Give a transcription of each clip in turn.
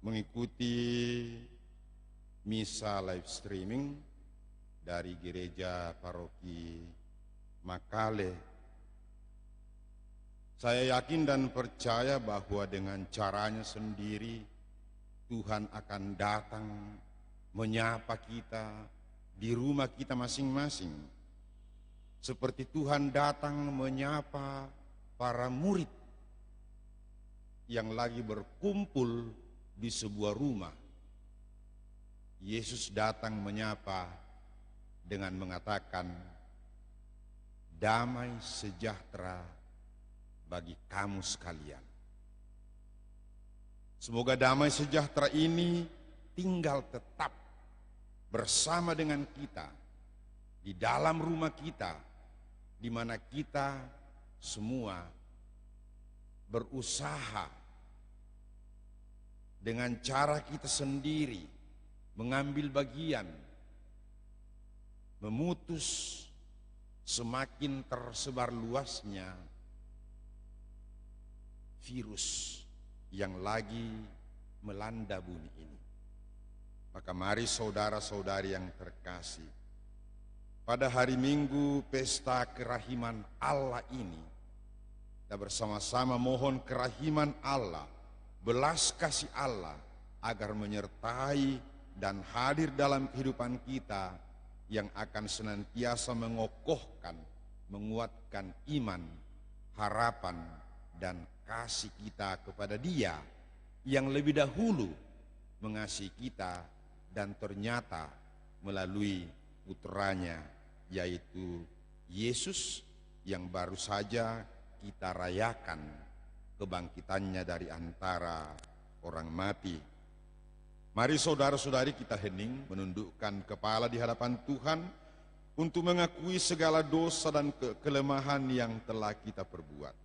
mengikuti misa live streaming dari gereja paroki Makale. Saya yakin dan percaya bahwa dengan caranya sendiri Tuhan akan datang menyapa kita di rumah kita masing-masing. Seperti Tuhan datang menyapa para murid yang lagi berkumpul di sebuah rumah. Yesus datang menyapa dengan mengatakan, damai sejahtera bagi kamu sekalian. Semoga damai sejahtera ini tinggal tetap bersama dengan kita di dalam rumah kita, di mana kita semua berusaha dengan cara kita sendiri mengambil bagian, memutus semakin tersebar luasnya virus yang lagi melanda bumi ini. Maka mari saudara-saudari yang terkasih, pada hari Minggu pesta kerahiman Allah ini, kita bersama-sama mohon kerahiman Allah, belas kasih Allah agar menyertai dan hadir dalam kehidupan kita yang akan senantiasa mengokohkan, menguatkan iman, harapan, dan kasih kita kepada Dia yang lebih dahulu mengasihi kita dan ternyata melalui putranya yaitu Yesus yang baru saja kita rayakan kebangkitannya dari antara orang mati. Mari saudara-saudari kita hening, menundukkan kepala di hadapan Tuhan untuk mengakui segala dosa dan kelemahan yang telah kita perbuat.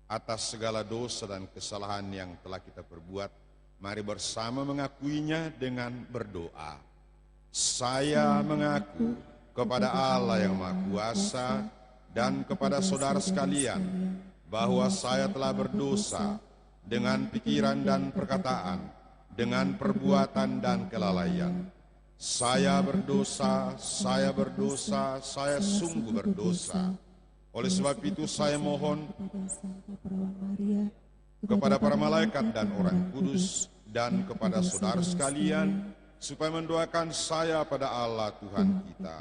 Atas segala dosa dan kesalahan yang telah kita perbuat, mari bersama mengakuinya dengan berdoa. Saya mengaku kepada Allah yang Maha Kuasa dan kepada saudara sekalian bahwa saya telah berdosa dengan pikiran dan perkataan, dengan perbuatan dan kelalaian. Saya berdosa, saya sungguh berdosa. Oleh sebab itu saya mohon kepada para malaikat dan orang kudus dan kepada saudara sekalian supaya mendoakan saya pada Allah Tuhan kita.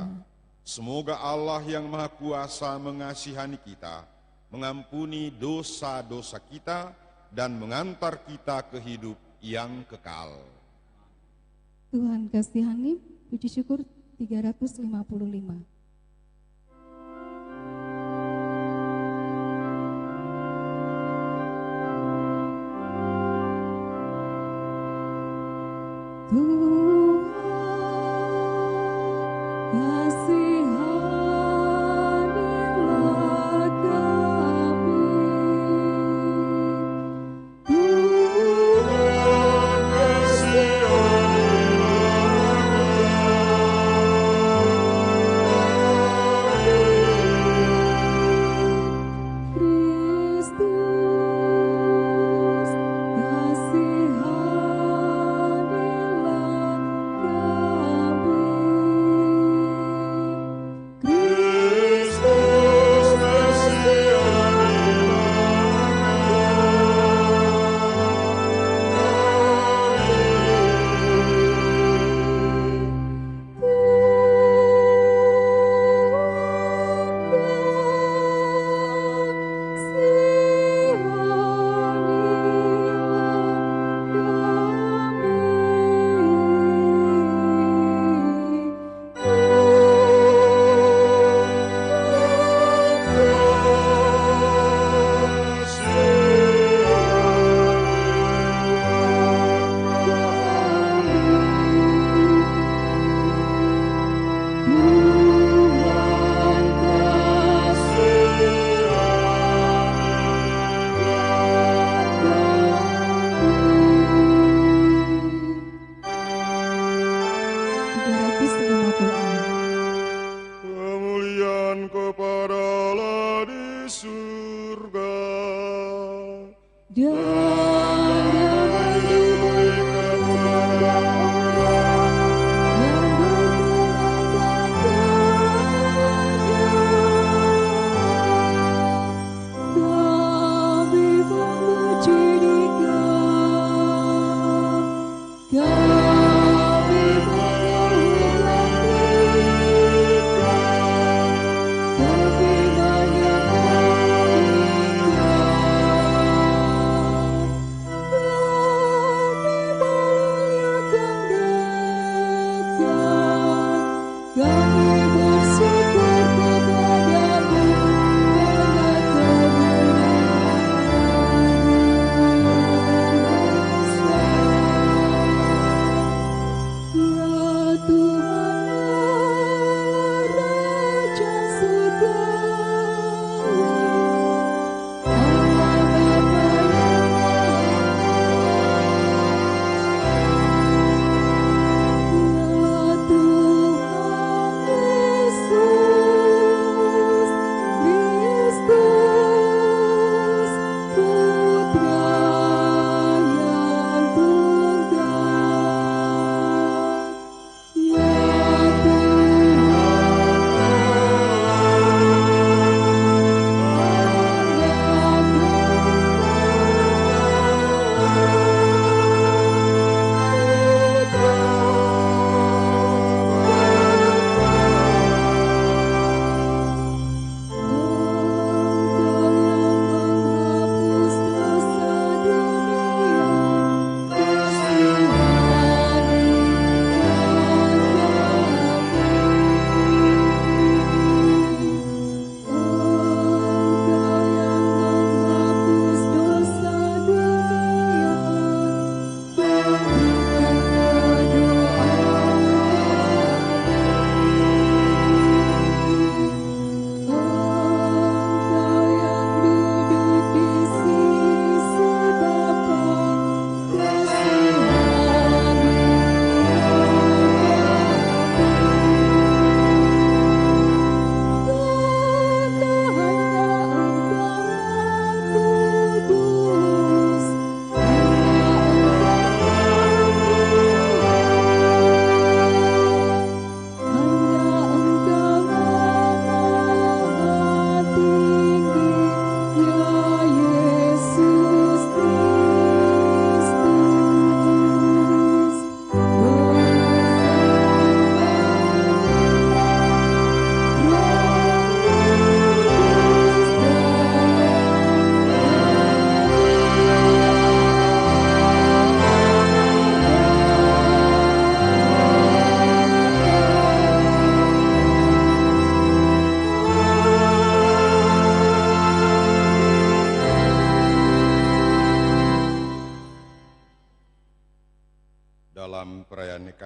Semoga Allah yang Maha Kuasa mengasihani kita, mengampuni dosa-dosa kita dan mengantar kita ke hidup yang kekal. Tuhan kasihani, puji syukur 355. Tuhan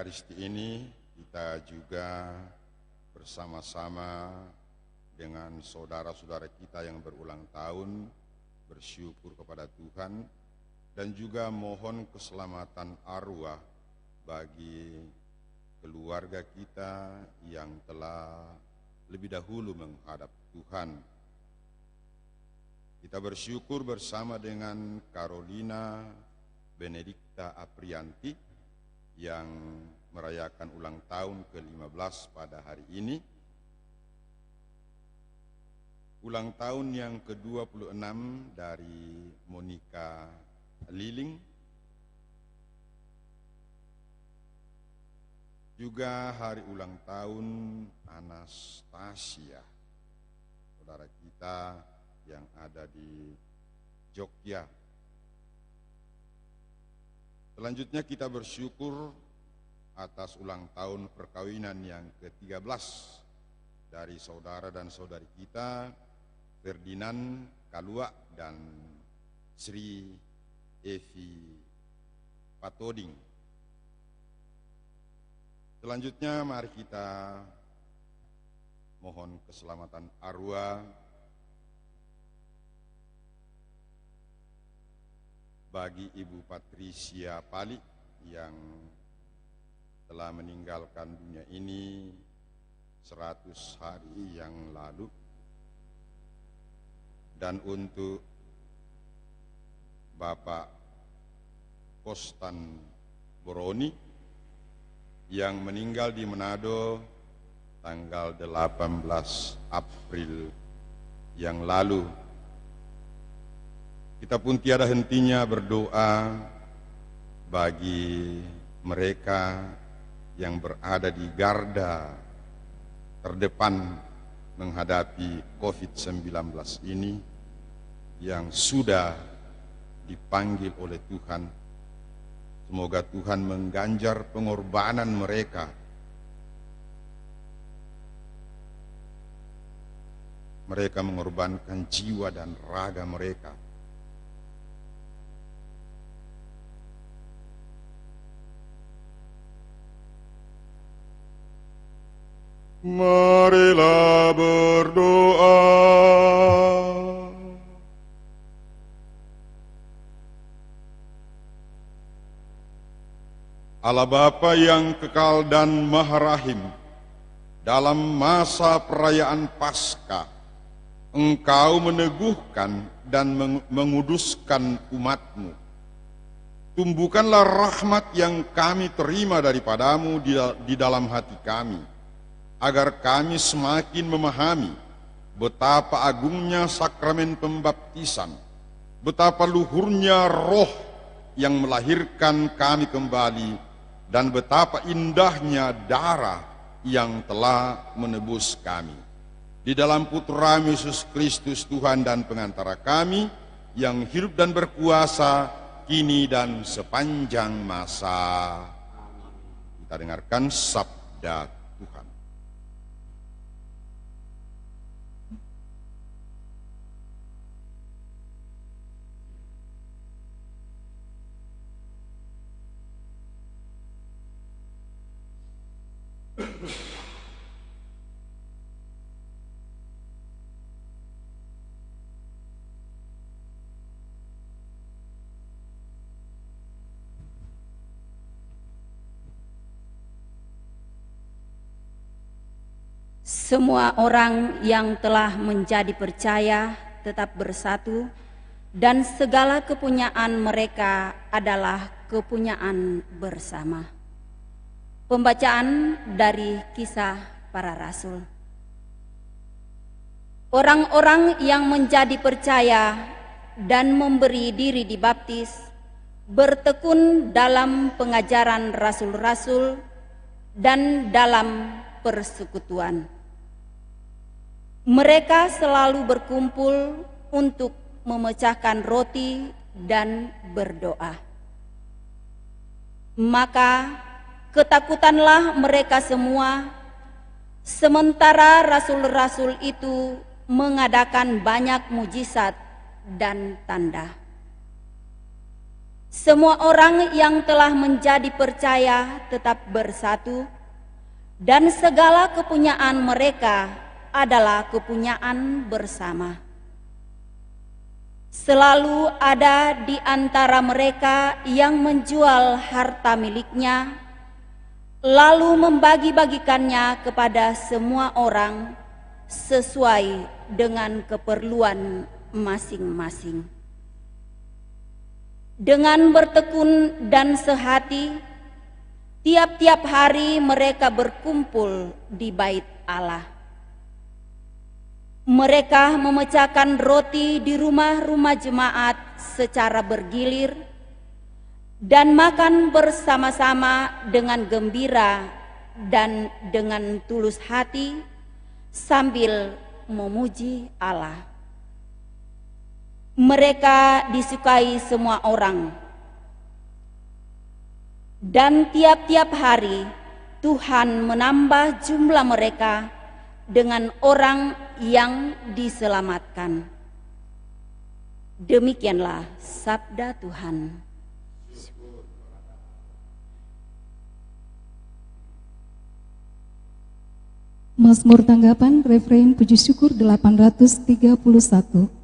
Ekaristi ini kita juga bersama-sama dengan saudara-saudara kita yang berulang tahun bersyukur kepada Tuhan dan juga mohon keselamatan arwah bagi keluarga kita yang telah lebih dahulu menghadap Tuhan. Kita bersyukur bersama dengan Carolina Benedikta Aprianti yang merayakan ulang tahun ke-15 pada hari ini. Ulang tahun yang ke-26 dari Monica Liling. Juga hari ulang tahun Anastasia, saudara kita yang ada di Jogja. Selanjutnya kita bersyukur atas ulang tahun perkawinan yang ke-13 dari saudara dan saudari kita Ferdinand Kalua dan Sri Evi Patoding. Selanjutnya mari kita mohon keselamatan arwah bagi Ibu Patricia Pali yang telah meninggalkan dunia ini 100 hari yang lalu, dan untuk Bapak Kostan Boroni yang meninggal di Manado tanggal 18 April yang lalu. Kita pun tiada hentinya berdoa bagi mereka yang berada di garda terdepan menghadapi COVID-19 ini, yang sudah dipanggil oleh Tuhan. Semoga Tuhan mengganjar pengorbanan mereka. Mereka mengorbankan jiwa dan raga mereka. Marilah berdoa. Allah Bapa yang kekal dan maha rahim, dalam masa perayaan Paskah, Engkau meneguhkan dan menguduskan umat-Mu. Tumbuhkanlah rahmat yang kami terima daripadamu di dalam hati kami, agar kami semakin memahami betapa agungnya sakramen pembaptisan, betapa luhurnya roh yang melahirkan kami kembali, dan betapa indahnya darah yang telah menebus kami. Di dalam Putra Yesus Kristus Tuhan dan pengantara kami, yang hidup dan berkuasa kini dan sepanjang masa. Kita dengarkan sabda Tuhan. Semua orang yang telah menjadi percaya tetap bersatu, dan segala kepunyaan mereka adalah kepunyaan bersama. Pembacaan dari Kisah Para Rasul. Orang-orang yang menjadi percaya dan memberi diri dibaptis bertekun dalam pengajaran rasul-rasul dan dalam persekutuan. Mereka selalu berkumpul untuk memecahkan roti dan berdoa. Maka ketakutanlah mereka semua, sementara rasul-rasul itu mengadakan banyak mujizat dan tanda. Semua orang yang telah menjadi percaya tetap bersatu, dan segala kepunyaan mereka adalah kepunyaan bersama. Selalu ada di antara mereka yang menjual harta miliknya, lalu membagi-bagikannya kepada semua orang sesuai dengan keperluan masing-masing. Dengan bertekun dan sehati, tiap-tiap hari mereka berkumpul di bait Allah. Mereka memecahkan roti di rumah-rumah jemaat secara bergilir dan makan bersama-sama dengan gembira dan dengan tulus hati sambil memuji Allah. Mereka disukai semua orang, dan tiap-tiap hari Tuhan menambah jumlah mereka dengan orang yang diselamatkan. Demikianlah sabda Tuhan. Mazmur tanggapan refrein puji syukur 831.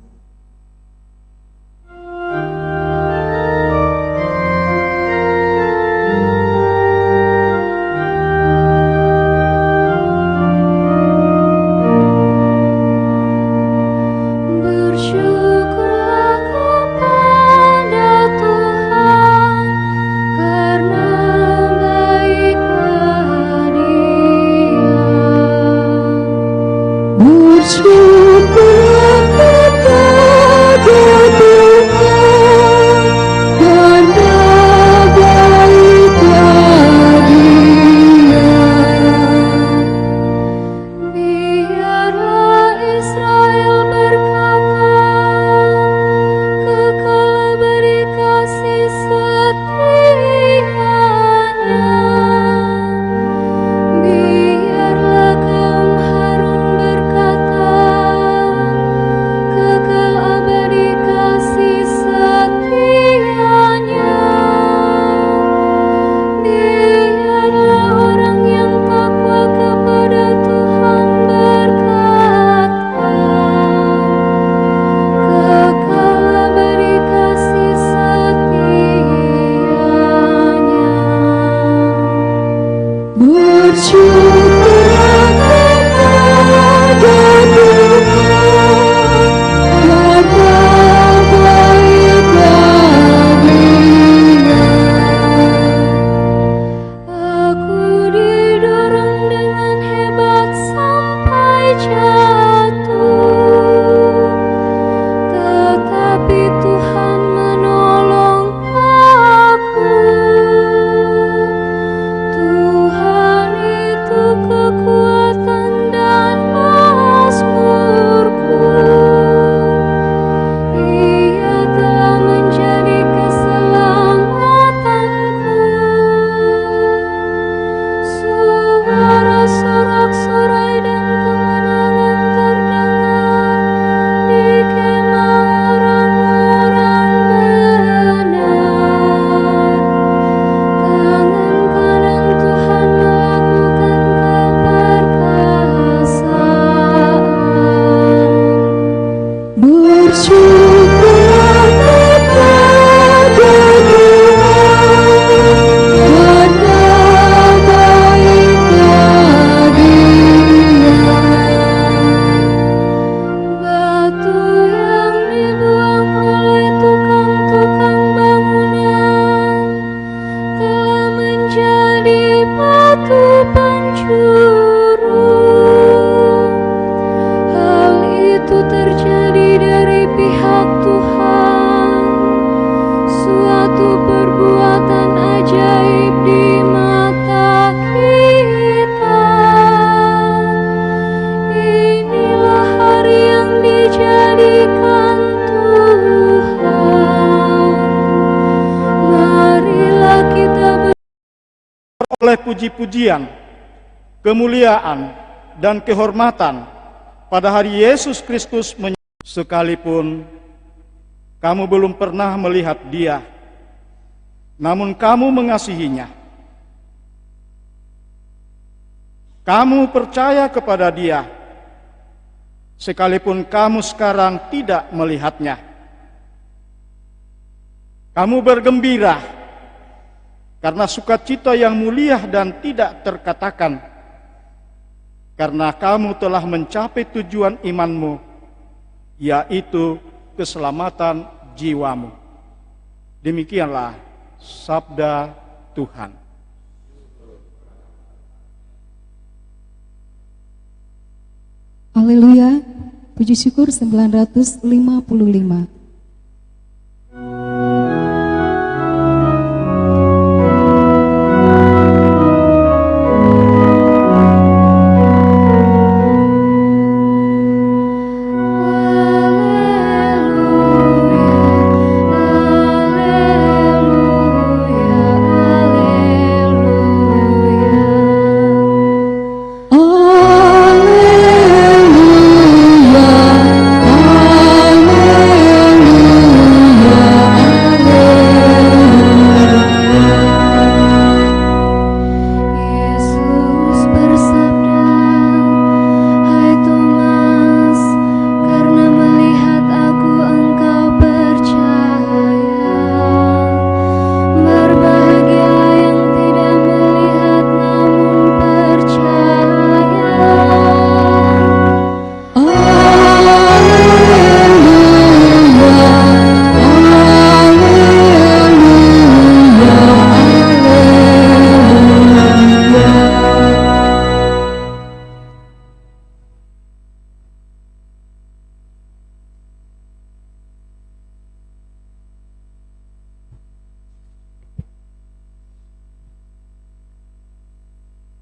Oleh puji-pujian, kemuliaan, dan kehormatan pada hari Yesus Kristus, sekalipun kamu belum pernah melihat Dia, namun kamu mengasihinya. Kamu percaya kepada Dia, sekalipun kamu sekarang tidak melihatnya. Kamu bergembira karena sukacita yang mulia dan tidak terkatakan, karena kamu telah mencapai tujuan imanmu, yaitu keselamatan jiwamu. Demikianlah sabda Tuhan. Haleluya, puji syukur 955.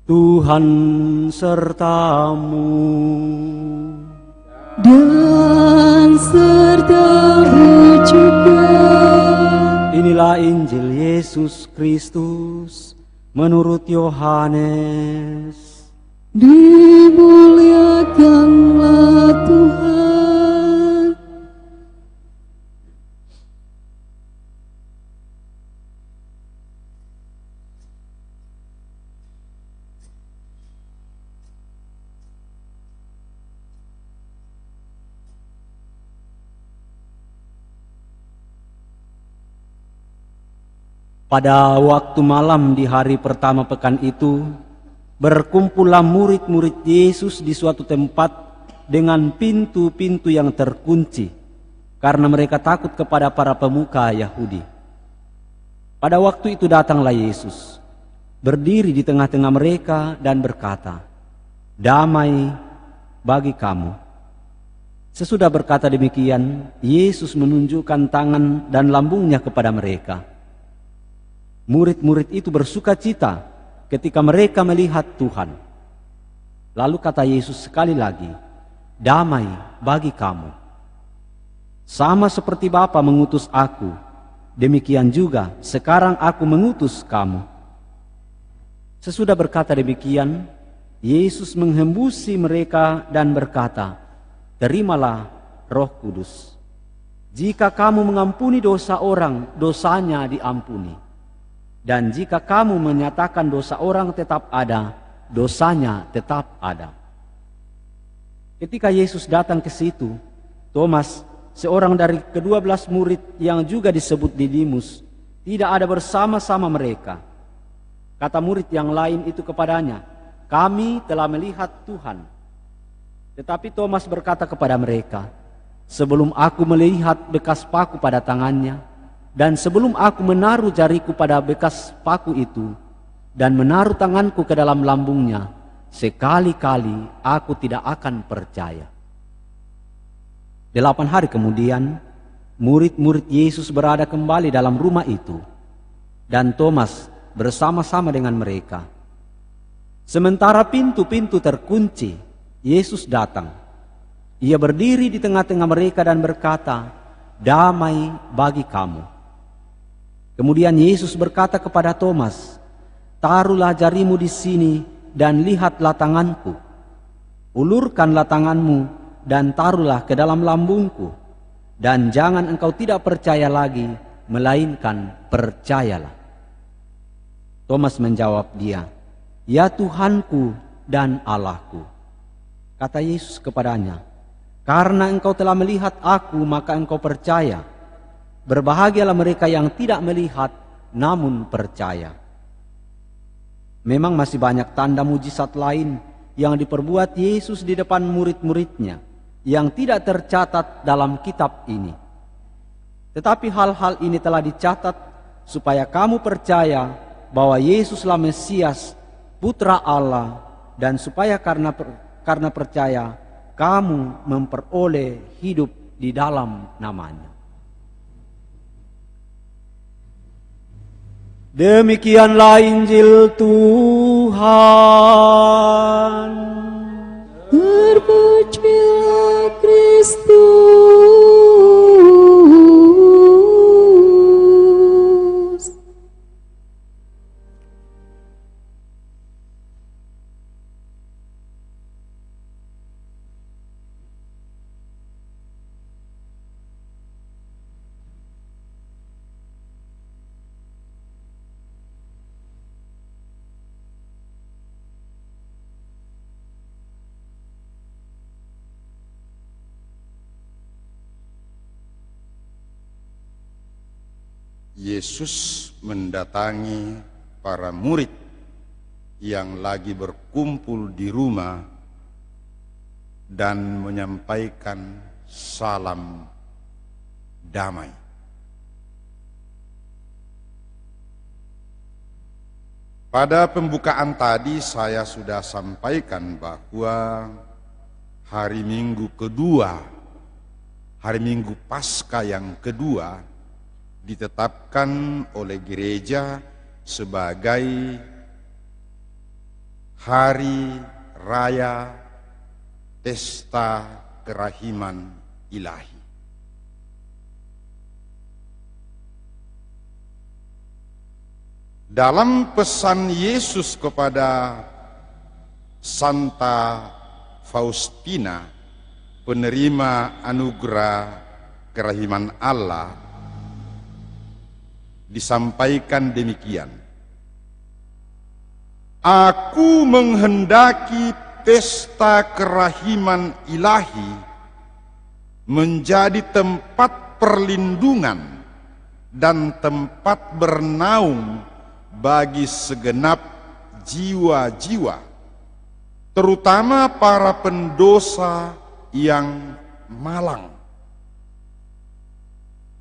Tuhan sertamu dan sertamu juga. Inilah Injil Yesus Kristus menurut Yohanes. Dimuliakanlah Tuhan. Pada waktu malam di hari pertama pekan itu, berkumpullah murid-murid Yesus di suatu tempat dengan pintu-pintu yang terkunci, karena mereka takut kepada para pemuka Yahudi. Pada waktu itu datanglah Yesus, berdiri di tengah-tengah mereka dan berkata, "Damai bagi kamu." Sesudah berkata demikian, Yesus menunjukkan tangan dan lambungnya kepada mereka. Murid-murid itu bersukacita ketika mereka melihat Tuhan. Lalu kata Yesus sekali lagi, "Damai bagi kamu. Sama seperti Bapa mengutus aku, demikian juga sekarang aku mengutus kamu." Sesudah berkata demikian, Yesus menghembusi mereka dan berkata, "Terimalah Roh Kudus. Jika kamu mengampuni dosa orang, dosanya diampuni. Dan jika kamu menyatakan dosa orang tetap ada, dosanya tetap ada." Ketika Yesus datang ke situ, Thomas, seorang dari ke-12 murid yang juga disebut Didimus, tidak ada bersama-sama mereka. Kata murid yang lain itu kepadanya, "Kami telah melihat Tuhan." Tetapi Thomas berkata kepada mereka, "Sebelum aku melihat bekas paku pada tangannya, dan sebelum aku menaruh jariku pada bekas paku itu, dan menaruh tanganku ke dalam lambungnya, sekali-kali aku tidak akan percaya." 8 hari kemudian, murid-murid Yesus berada kembali dalam rumah itu, dan Thomas bersama-sama dengan mereka. Sementara pintu-pintu terkunci, Yesus datang. Ia berdiri di tengah-tengah mereka dan berkata, "Damai bagi kamu." Kemudian Yesus berkata kepada Thomas, "Taruhlah jarimu di sini dan lihatlah tanganku. Ulurkanlah tanganmu dan taruhlah ke dalam lambungku. Dan jangan engkau tidak percaya lagi, melainkan percayalah." Thomas menjawab dia, "Ya Tuhanku dan Allahku." Kata Yesus kepadanya, "Karena engkau telah melihat aku, maka engkau percaya. Berbahagialah mereka yang tidak melihat, namun percaya." Memang masih banyak tanda mujizat lain yang diperbuat Yesus di depan murid-muridnya yang tidak tercatat dalam kitab ini. Tetapi hal-hal ini telah dicatat supaya kamu percaya bahwa Yesuslah Mesias, Putra Allah, dan supaya karena percaya kamu memperoleh hidup di dalam namanya. Demikianlah Injil Tuhan. Terpujilah Kristus. Yesus mendatangi para murid yang lagi berkumpul di rumah dan menyampaikan salam damai. Pada pembukaan tadi saya sudah sampaikan bahwa hari Minggu kedua, hari Minggu Paskah yang kedua, ditetapkan oleh gereja sebagai hari raya pesta kerahiman ilahi. Dalam pesan Yesus kepada Santa Faustina, penerima anugerah kerahiman Allah, disampaikan demikian: "Aku menghendaki pesta kerahiman ilahi menjadi tempat perlindungan dan tempat bernaung bagi segenap jiwa-jiwa, terutama para pendosa yang malang.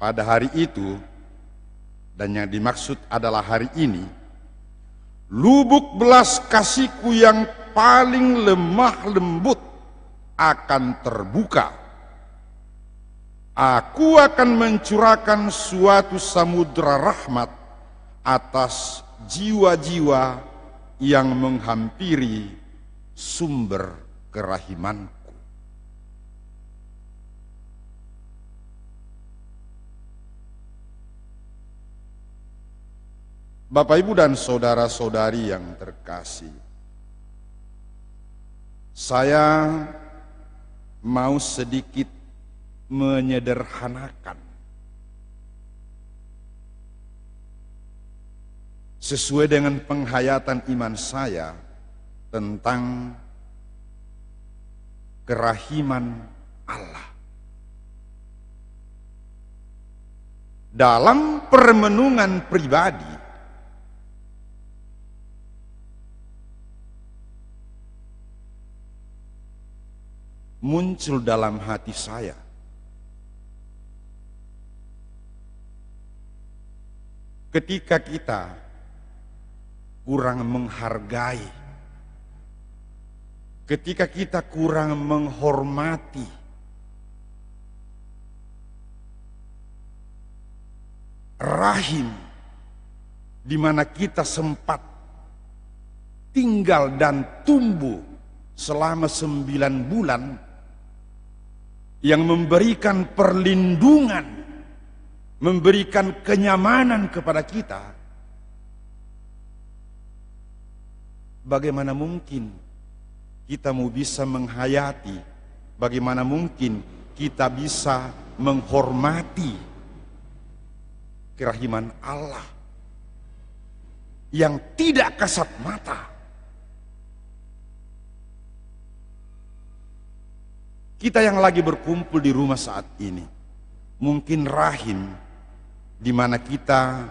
Pada hari itu," dan yang dimaksud adalah hari ini, "lubuk belas kasihku yang paling lemah lembut akan terbuka. Aku akan mencurahkan suatu samudra rahmat atas jiwa-jiwa yang menghampiri sumber kerahimanku." Bapak, Ibu, dan saudara-saudari yang terkasih, saya mau sedikit menyederhanakan sesuai dengan penghayatan iman saya tentang kerahiman Allah. Dalam permenungan pribadi, muncul dalam hati saya ketika kita kurang menghargai, ketika kita kurang menghormati rahim di mana kita sempat tinggal dan tumbuh selama 9 bulan, yang memberikan perlindungan, memberikan kenyamanan kepada kita. Bagaimana mungkin kita mau bisa menghayati, bagaimana mungkin kita bisa menghormati kerahiman Allah yang tidak kasat mata. Kita yang lagi berkumpul di rumah saat ini, mungkin rahim di mana kita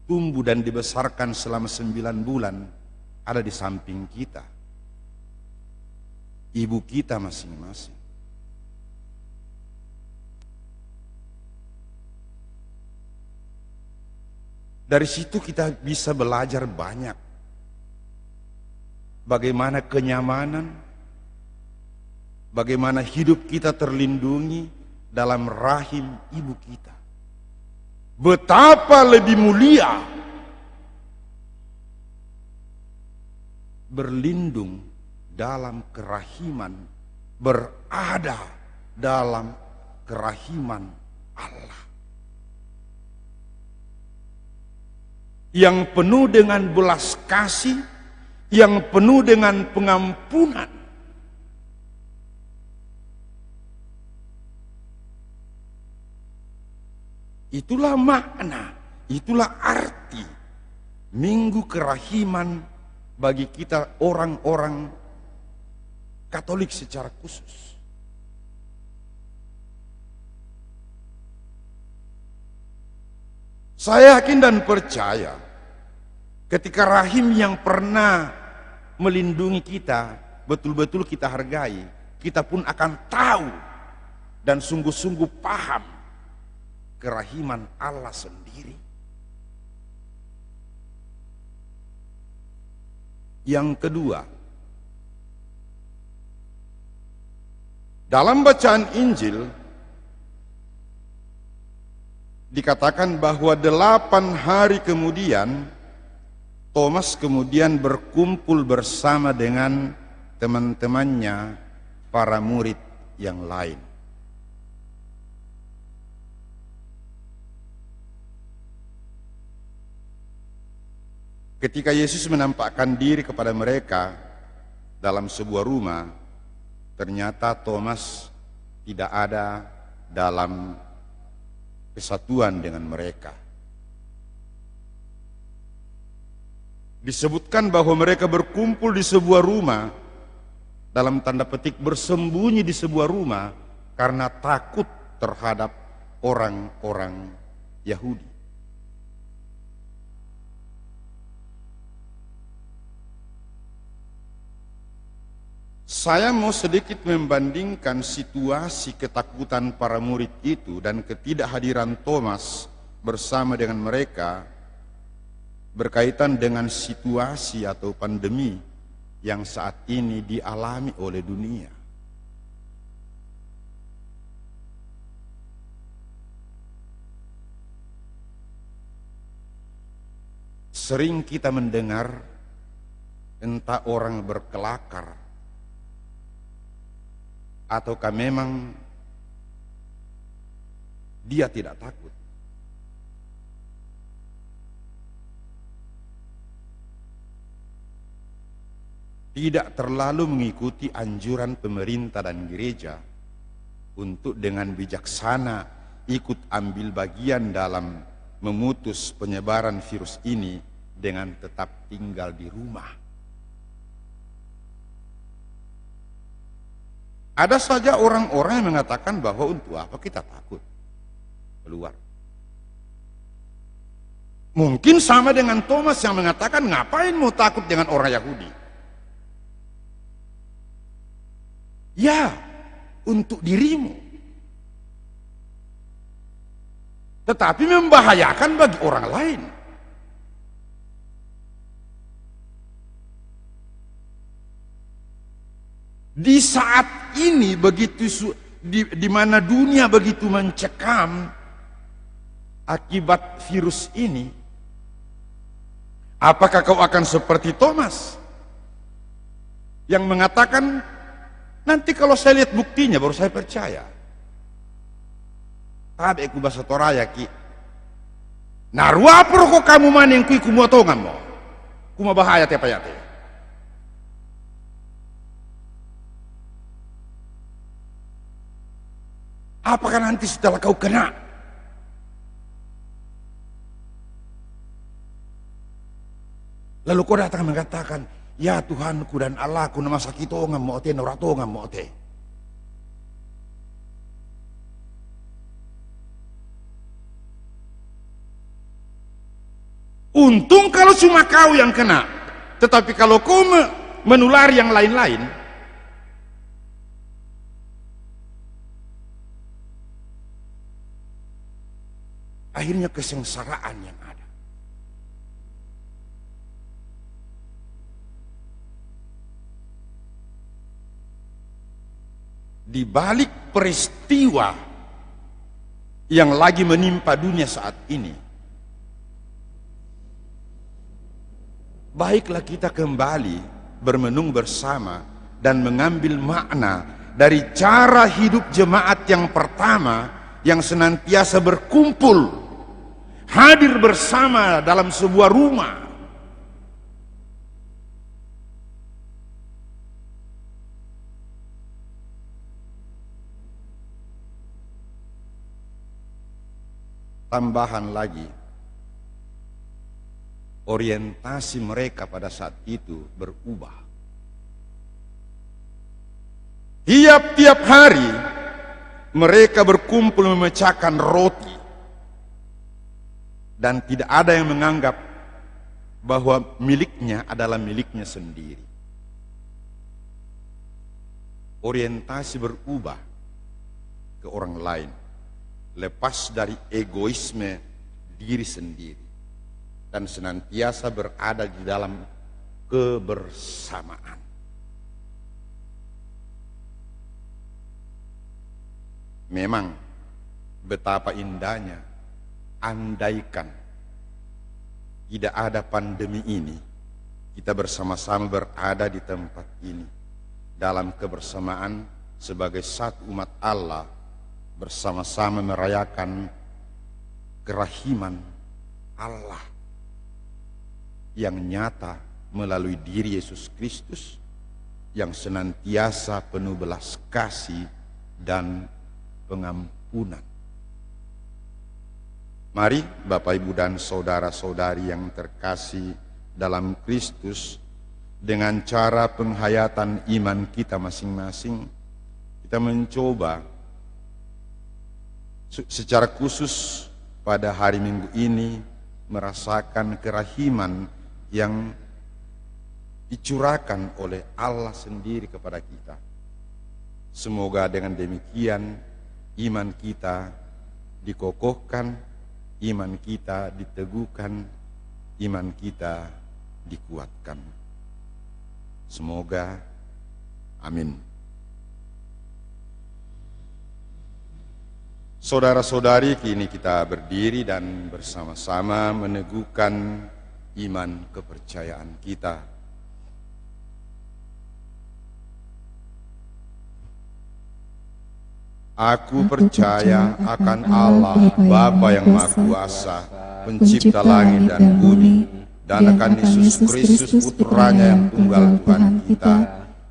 tumbuh dan dibesarkan selama 9 bulan ada di samping kita, ibu kita masing-masing. Dari situ kita bisa belajar banyak bagaimana kenyamanan, bagaimana hidup kita terlindungi dalam rahim ibu kita. Betapa lebih mulia berlindung dalam kerahiman, berada dalam kerahiman Allah yang penuh dengan belas kasih, yang penuh dengan pengampunan. Itulah makna, itulah arti Minggu Kerahiman bagi kita orang-orang Katolik secara khusus. Saya yakin dan percaya ketika rahim yang pernah melindungi kita betul-betul kita hargai, kita pun akan tahu dan sungguh-sungguh paham kerahiman Allah sendiri. Yang kedua, dalam bacaan Injil dikatakan bahwa 8 hari kemudian Thomas kemudian berkumpul bersama dengan teman-temannya, para murid yang lain. Ketika Yesus menampakkan diri kepada mereka dalam sebuah rumah, ternyata Thomas tidak ada dalam kesatuan dengan mereka. Disebutkan bahwa mereka berkumpul di sebuah rumah, dalam tanda petik bersembunyi di sebuah rumah karena takut terhadap orang-orang Yahudi. Saya mau sedikit membandingkan situasi ketakutan para murid itu dan ketidakhadiran Thomas bersama dengan mereka berkaitan dengan situasi atau pandemi yang saat ini dialami oleh dunia. Sering kita mendengar entah orang berkelakar ataukah memang dia tidak takut. Tidak terlalu mengikuti anjuran pemerintah dan gereja untuk dengan bijaksana ikut ambil bagian dalam memutus penyebaran virus ini dengan tetap tinggal di rumah. Ada saja orang-orang yang mengatakan bahwa untuk apa kita takut keluar. Mungkin sama dengan Thomas yang mengatakan ngapain mau takut dengan orang Yahudi. Ya, untuk dirimu. Tetapi membahayakan bagi orang lain. Di saat ini begitu di mana dunia begitu mencekam akibat virus ini, apakah kau akan seperti Thomas yang mengatakan nanti kalau saya lihat buktinya baru saya percaya? Tabe ku basa toraya ki. Narua pro kamu maning ku motongan mo. Kuma bahaya te payate. Apakah nanti setelah kau kena Lalu kau datang mengatakan, ya Tuhanku dan Allahku, nama sakito ngam mote, norato ngam mote. Untung kalau cuma kau yang kena, tetapi kalau kau menulari yang lain-lain, akhirnya kesengsaraan yang ada. Di balik peristiwa yang lagi menimpa dunia saat ini, baiklah kita kembali bermenung bersama dan mengambil makna dari cara hidup jemaat yang pertama yang senantiasa berkumpul, hadir bersama dalam sebuah rumah. Tambahan lagi, orientasi mereka pada saat itu berubah. Tiap-tiap hari mereka berkumpul memecahkan roti, dan tidak ada yang menganggap bahwa miliknya adalah miliknya sendiri. Orientasi berubah ke orang lain, lepas dari egoisme diri sendiri, dan senantiasa berada di dalam kebersamaan. Memang betapa indahnya andaikan tidak ada pandemi ini, kita bersama-sama berada di tempat ini dalam kebersamaan sebagai satu umat Allah, bersama-sama merayakan kerahiman Allah yang nyata melalui diri Yesus Kristus yang senantiasa penuh belas kasih dan pengampunan. Mari Bapak Ibu dan saudara-saudari yang terkasih dalam Kristus, dengan cara penghayatan iman kita masing-masing, kita mencoba secara khusus pada hari Minggu ini merasakan kerahiman yang dicurahkan oleh Allah sendiri kepada kita. Semoga dengan demikian iman kita dikokohkan, iman kita diteguhkan, iman kita dikuatkan. Semoga, amin. Saudara-saudari, kini kita berdiri dan bersama-sama meneguhkan iman kepercayaan kita. Aku percaya akan Allah, Bapa yang Maha Kuasa, pencipta langit dan bumi, dan akan Yesus Kristus, Putranya yang tunggal Tuhan kita,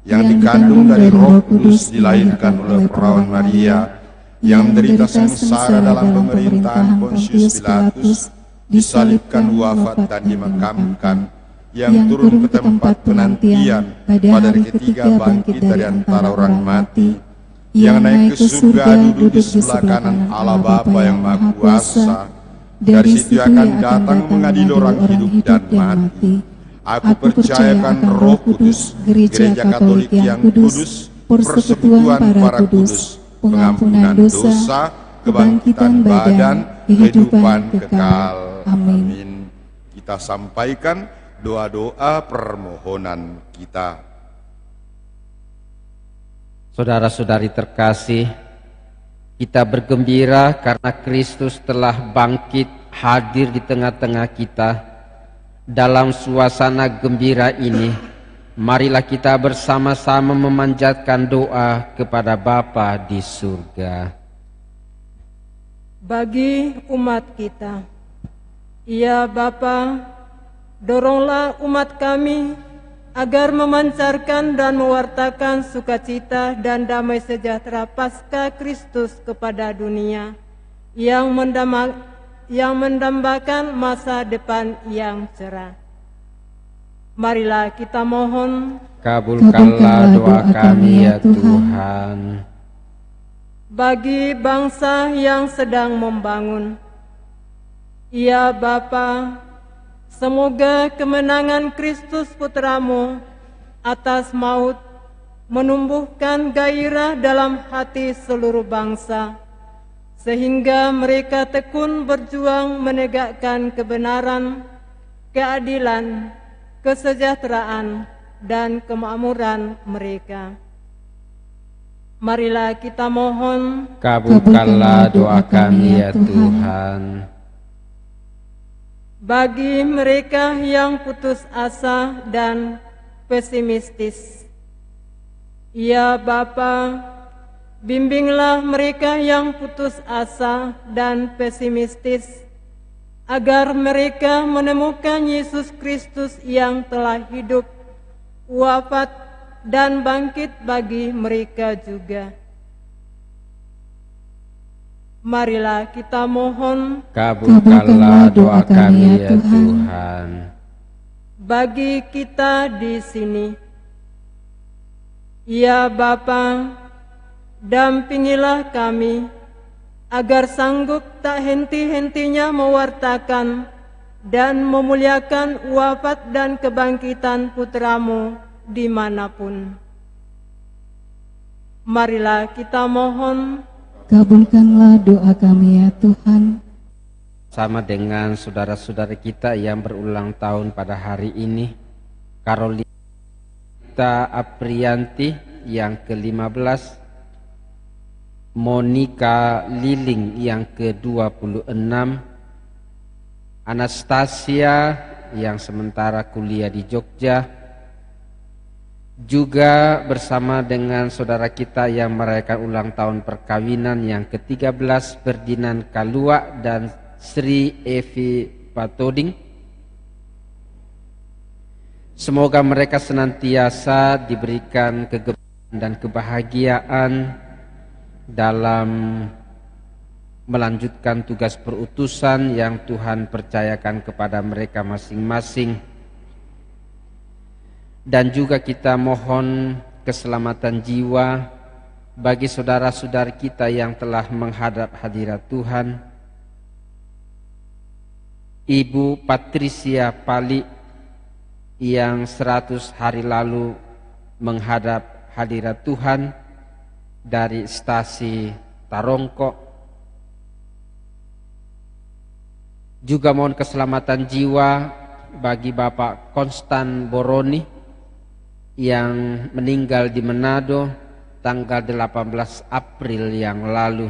yang dikandung dari Roh Kudus, dilahirkan oleh perawan Maria, yang menderita sengsara dalam pemerintahan Pontius Pilatus, disalibkan, wafat dan dimakamkan, yang turun ke tempat penantian, pada hari ketiga bangkit dari antara orang mati, yang naik ke surga, duduk di sebelah kanan Allah Bapa yang Maha Kuasa, dari situ akan datang mengadili orang hidup dan mati. Aku percayakan Roh Kudus, Gereja Katolik yang kudus, persekutuan para kudus, pengampunan dosa, kebangkitan badan, kehidupan kekal. Amin. Kita sampaikan doa-doa permohonan kita. Saudara-saudari terkasih, kita bergembira karena Kristus telah bangkit hadir di tengah-tengah kita. Dalam suasana gembira ini, marilah kita bersama-sama memanjatkan doa kepada Bapa di surga. Bagi umat kita, ya Bapa, doronglah umat kami agar memancarkan dan mewartakan sukacita dan damai sejahtera pasca Kristus kepada dunia, yang mendambakan masa depan yang cerah. Marilah kita mohon, kabulkanlah doa kami ya Tuhan. bagi bangsa yang sedang membangun. Ya Bapa, semoga kemenangan Kristus Putramu atas maut menumbuhkan gairah dalam hati seluruh bangsa, sehingga mereka tekun berjuang menegakkan kebenaran, keadilan, kesejahteraan, dan kemakmuran mereka. Marilah kita mohon, Kabulkanlah doa kami ya Tuhan. bagi mereka yang putus asa dan pesimistis. Ya Bapa, bimbinglah mereka yang putus asa dan pesimistis, agar mereka menemukan Yesus Kristus yang telah hidup, wafat, dan bangkit bagi mereka juga. Marilah kita mohon, Kabulkanlah doa kami ya Tuhan. bagi kita di sini. Ya Bapa, dampingilah kami agar sanggup tak henti-hentinya mewartakan dan memuliakan wafat dan kebangkitan Putramu dimanapun. Marilah kita mohon, kabulkanlah doa kami ya Tuhan. Sama dengan saudara-saudara kita yang berulang tahun pada hari ini, Carolita Aprianti yang ke-15, Monica Liling yang ke-26, Anastasia yang sementara kuliah di Jogja, juga bersama dengan saudara kita yang merayakan ulang tahun perkawinan yang ke-13, Ferdinand Kalua dan Sri Evi Patoding. Semoga mereka senantiasa diberikan kegembiraan dan kebahagiaan dalam melanjutkan tugas perutusan yang Tuhan percayakan kepada mereka masing-masing. Dan juga kita mohon keselamatan jiwa bagi saudara-saudari kita yang telah menghadap hadirat Tuhan. Ibu Patricia Pali yang 100 hari lalu menghadap hadirat Tuhan dari stasi Tarongko. Juga mohon keselamatan jiwa bagi Bapak Konstan Boroni yang meninggal di Manado tanggal 18 April yang lalu.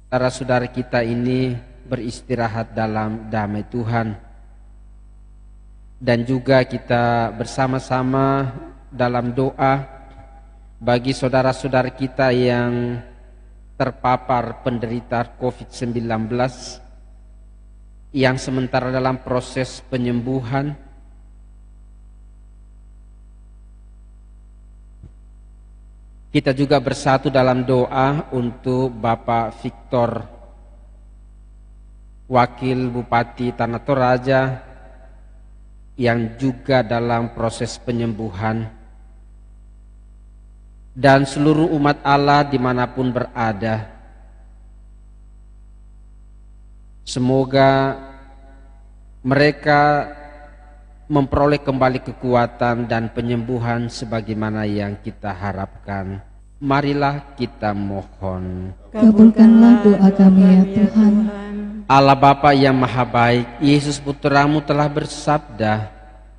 Saudara-saudara kita ini beristirahat dalam damai Tuhan. Dan juga kita bersama-sama dalam doa bagi saudara-saudara kita yang terpapar penderita COVID-19 yang sementara dalam proses penyembuhan. Kita juga bersatu dalam doa untuk Bapak Victor, Wakil Bupati Tanah Toraja, yang juga dalam proses penyembuhan, dan seluruh umat Allah dimanapun berada. Semoga mereka memperoleh kembali kekuatan dan penyembuhan sebagaimana yang kita harapkan. Marilah kita mohon. Kabulkanlah doa kami ya Tuhan. Allah Bapa yang Maha Baik, Yesus Putramu telah bersabda,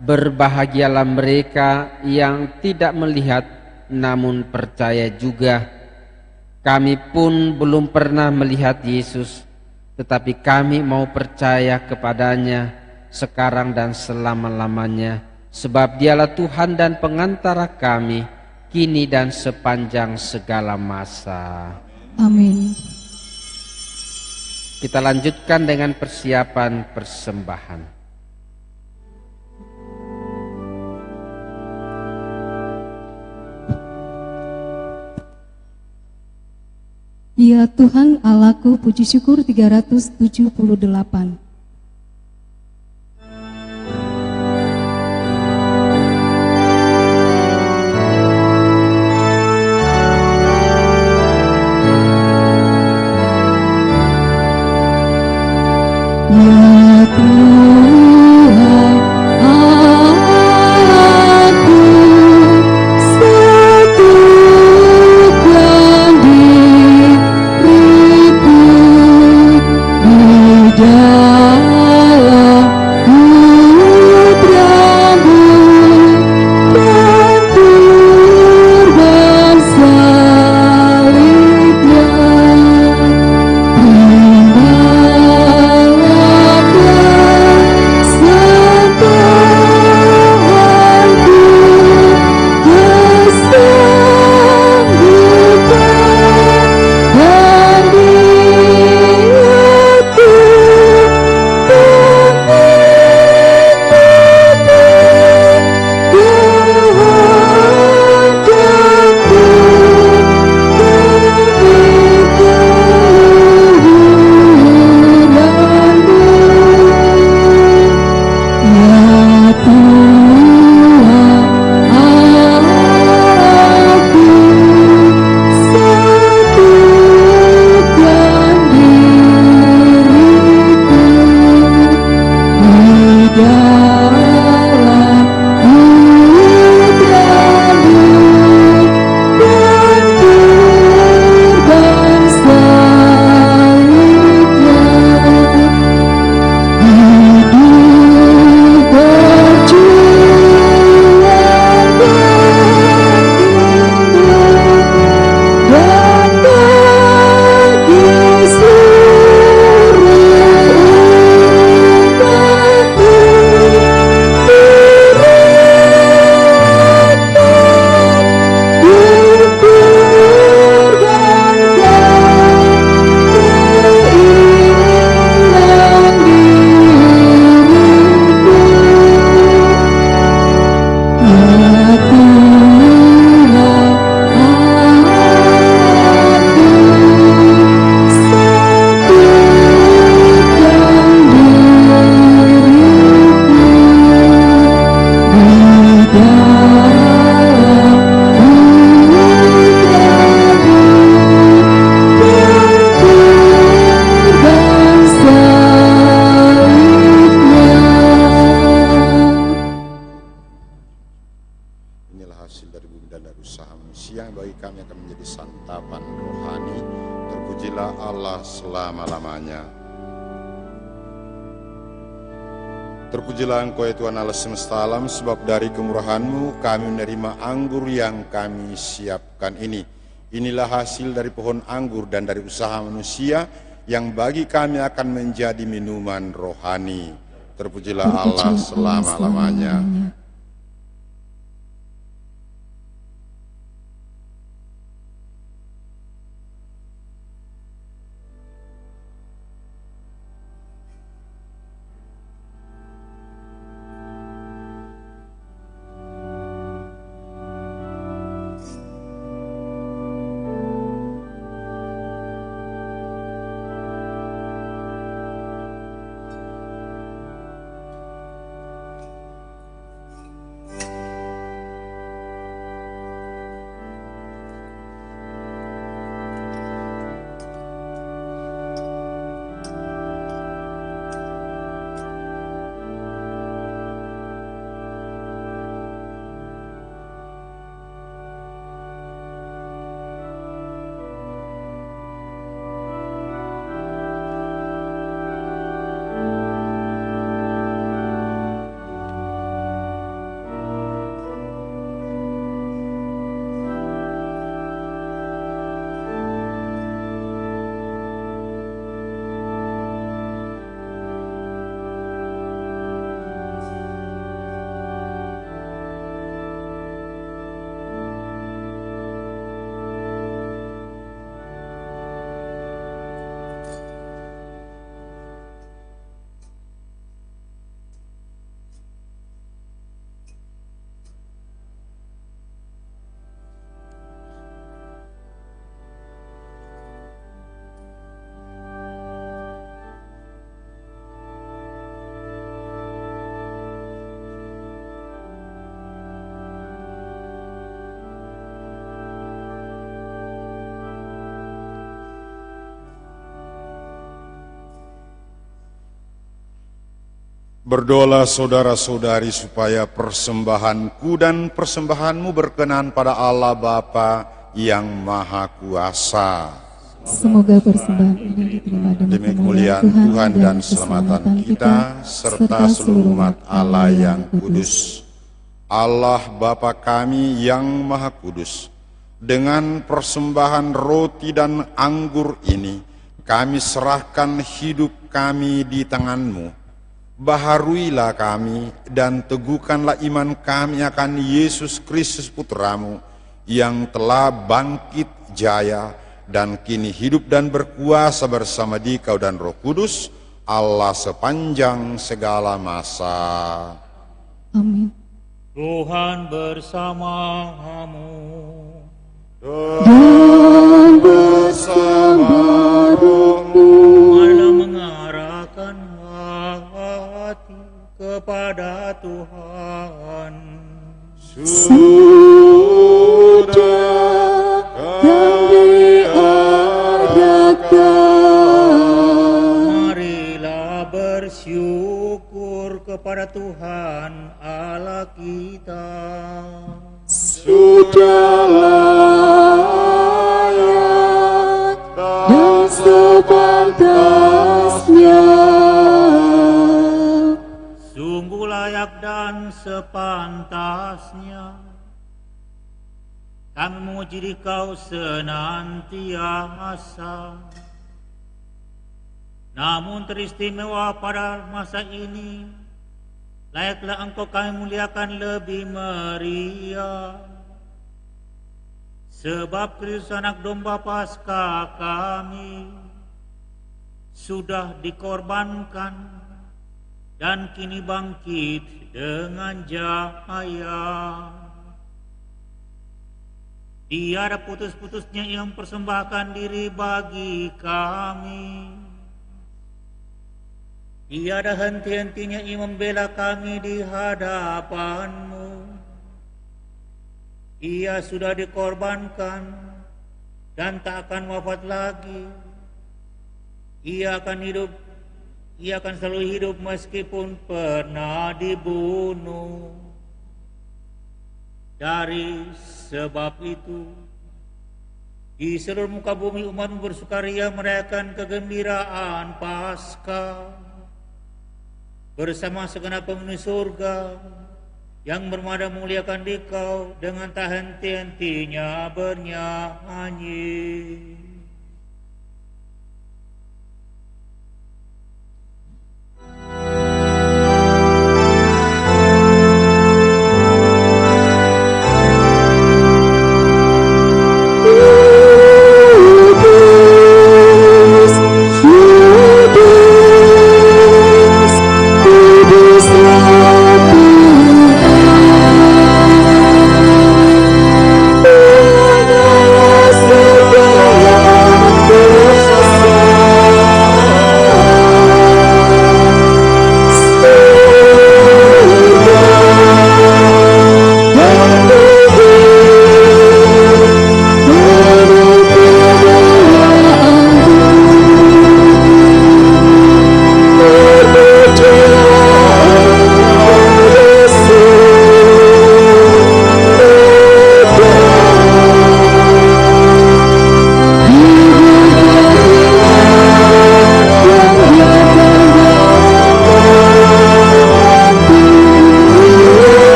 berbahagialah mereka yang tidak melihat namun percaya juga. Kami pun belum pernah melihat Yesus, tetapi kami mau percaya kepadanya sekarang dan selama-lamanya, sebab Dialah Tuhan dan pengantara kami, kini dan sepanjang segala masa. Amin. Kita lanjutkan dengan persiapan persembahan. Ya Tuhan Allahku, puji syukur 378. inilah hasil dari bumi dan dari usaha manusia yang bagi kami akan menjadi santapan rohani. Terpujilah Allah selama-lamanya. Terpujilah Engkau ya Tuhan Allah semesta alam, sebab dari kemurahan-Mu kami menerima anggur yang kami siapkan ini. Inilah hasil dari pohon anggur dan dari usaha manusia yang bagi kami akan menjadi minuman rohani. Terpujilah Allah selama-lamanya. Berdoalah saudara-saudari supaya persembahanku dan persembahanmu berkenan pada Allah Bapa yang Maha Kuasa. Semoga persembahan ini diterima Demi kemuliaan Tuhan dan keselamatan kita, serta seluruh umat Allah yang kudus. Allah Bapa kami yang Maha Kudus, dengan persembahan roti dan anggur ini, kami serahkan hidup kami di tangan-Mu. Baharuilah kami dan teguhkanlah iman kami akan Yesus Kristus Putra-Mu yang telah bangkit jaya dan kini hidup dan berkuasa bersama Dikau dan Roh Kudus, Allah sepanjang segala masa. Amin. Tuhan bersamamu. Dan bersama rohmu. Marilah mengarahkan hati kepada Tuhan. Sudah dan diarahkan. Marilah bersyukur kepada Tuhan Allah kita. Sudah layak dan sepantasnya. Sungguh layak dan sepantasnya kami memuji Dikau senantiasa. Namun teristimewa pada masa ini, layaklah Engkau kami muliakan lebih meriah. Sebab Kristus anak domba Paskah kami sudah dikorbankan dan kini bangkit dengan jaya. Tiada putus-putusnya Ia mempersembahkan diri bagi kami. Tiada henti-hentinya Ia membela kami di hadapan-Mu. Ia sudah dikorbankan dan tak akan wafat lagi. Ia akan hidup, Ia akan selalu hidup meskipun pernah dibunuh. Dari sebab itu, di seluruh muka bumi umatmu bersukaria merayakan kegembiraan Paskah bersama segenap penghuni surga yang bermada memuliakan Dikau dengan tak henti-hentinya bernyanyi.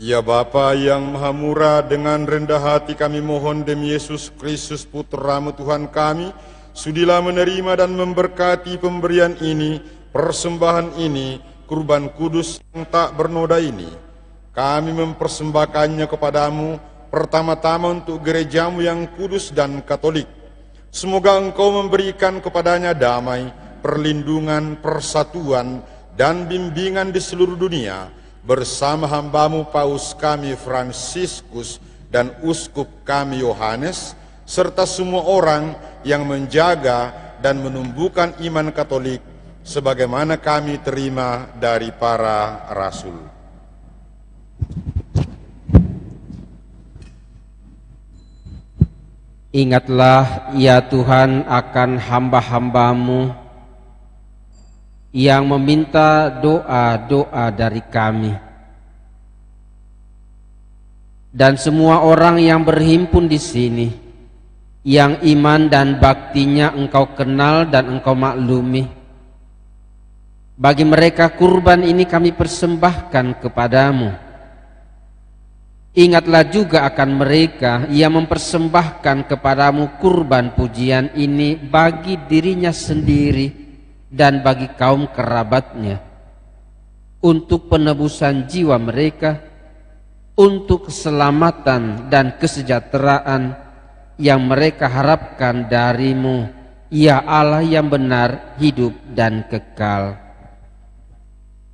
Ya Bapa yang Maha Murah, dengan rendah hati kami mohon demi Yesus Kristus Putra-Mu Tuhan kami, sudilah menerima dan memberkati pemberian ini, persembahan ini, kurban kudus yang tak bernoda ini. Kami mempersembahkannya kepadamu, pertama-tama untuk gerejamu yang kudus dan katolik. Semoga Engkau memberikan kepadanya damai, perlindungan, persatuan, dan bimbingan di seluruh dunia, bersama hamba-Mu Paus kami Fransiskus dan uskup kami Yohanes, serta semua orang yang menjaga dan menumbuhkan iman Katolik sebagaimana kami terima dari para rasul. Ingatlah ya Tuhan akan hamba-hamba-Mu yang meminta doa-doa dari kami, dan semua orang yang berhimpun di sini, yang iman dan baktinya Engkau kenal dan Engkau maklumi. Bagi mereka kurban ini kami persembahkan kepadamu. Ingatlah juga akan mereka yang mempersembahkan kepadamu kurban pujian ini bagi dirinya sendiri dan bagi kaum kerabatnya, untuk penebusan jiwa mereka, untuk keselamatan dan kesejahteraan yang mereka harapkan dari-Mu, ya Allah yang benar, hidup dan kekal.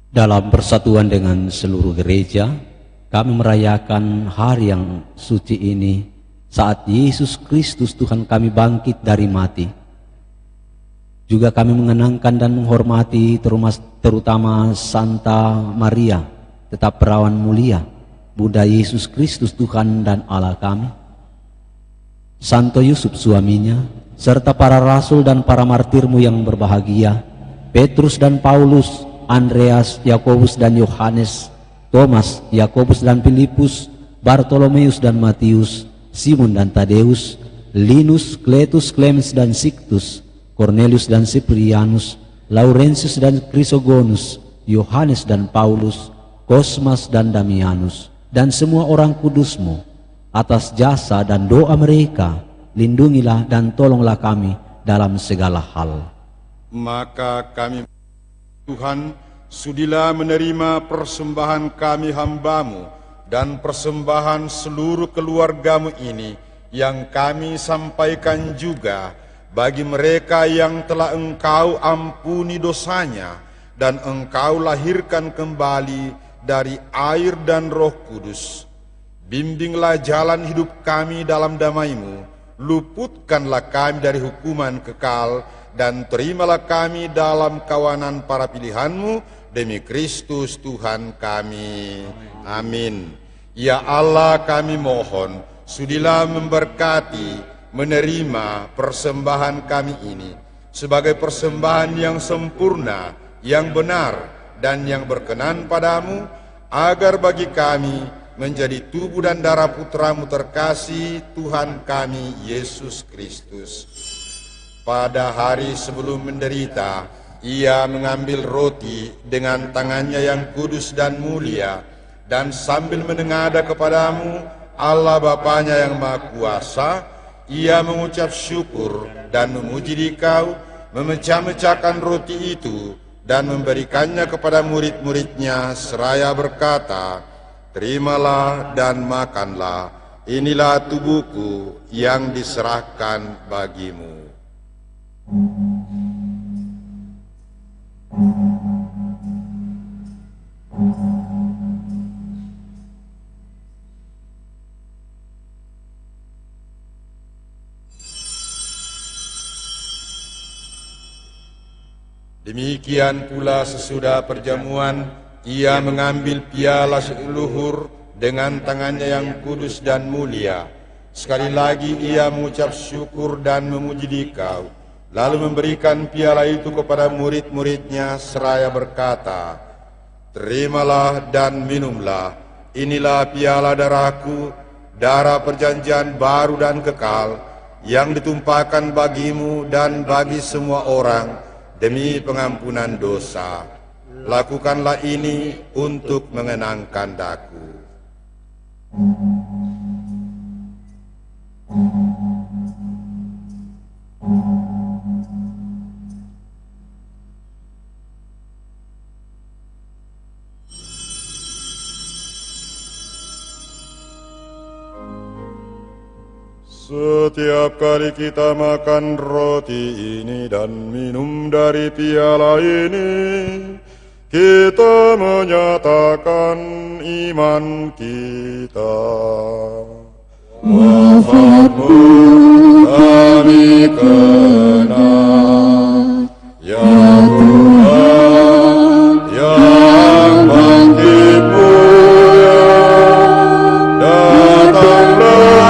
Dalam persatuan dengan seluruh gereja, kami merayakan hari yang suci ini saat Yesus Kristus Tuhan kami bangkit dari mati. Juga kami mengenangkan dan menghormati terutama Santa Maria, tetap perawan mulia, Bunda Yesus Kristus Tuhan dan Allah kami, Santo Yusuf suaminya, serta para rasul dan para martir-Mu yang berbahagia, Petrus dan Paulus, Andreas, Yakobus dan Yohanes, Thomas, Yakobus dan Filipus, Bartolomeus dan Matius, Simon dan Tadeus, Linus, Kletus, Clemens dan Sictus, Cornelius dan Cyprianus, Laurentius dan Chrysogonus, Yohanes dan Paulus, Kosmas dan Damianus, dan semua orang kudus-Mu. Atas jasa dan doa mereka, lindungilah dan tolonglah kami dalam segala hal. Maka kami, Tuhan, sudilah menerima persembahan kami hamba-Mu dan persembahan seluruh keluarga-Mu ini, yang kami sampaikan juga bagi mereka yang telah Engkau ampuni dosanya dan Engkau lahirkan kembali dari air dan Roh Kudus. Bimbinglah jalan hidup kami dalam damai-Mu, luputkanlah kami dari hukuman kekal, dan terimalah kami dalam kawanan para pilihan-Mu demi Kristus Tuhan kami. Amin. Ya Allah, kami mohon, sudilah memberkati, menerima persembahan kami ini sebagai persembahan yang sempurna, yang benar, dan yang berkenan padamu, agar bagi kami menjadi tubuh dan darah Putramu terkasih, Tuhan kami Yesus Kristus. Pada hari sebelum menderita, ia mengambil roti dengan tangannya yang kudus dan mulia, dan sambil menengadah kepadamu, Allah Bapanya yang Maha Kuasa, ia mengucap syukur dan memuji Dikau, memecah-mecahkan roti itu dan memberikannya kepada murid-muridnya seraya berkata, "Terimalah dan makanlah, inilah tubuhku yang diserahkan bagimu." Demikian pula sesudah perjamuan, ia mengambil piala luhur dengan tangannya yang kudus dan mulia. Sekali lagi ia mengucap syukur dan memuji Dikau, lalu memberikan piala itu kepada murid-muridnya seraya berkata, "Terimalah dan minumlah, inilah piala darahku, darah perjanjian baru dan kekal, yang ditumpahkan bagimu dan bagi semua orang demi pengampunan dosa. Lakukanlah ini untuk mengenangkan Daku." Setiap kali kita makan roti ini dan minum dari piala ini, kita menyatakan iman kita. Wafat-Mu kami kenal, ya Tuhan yang bangkit mulia, datanglah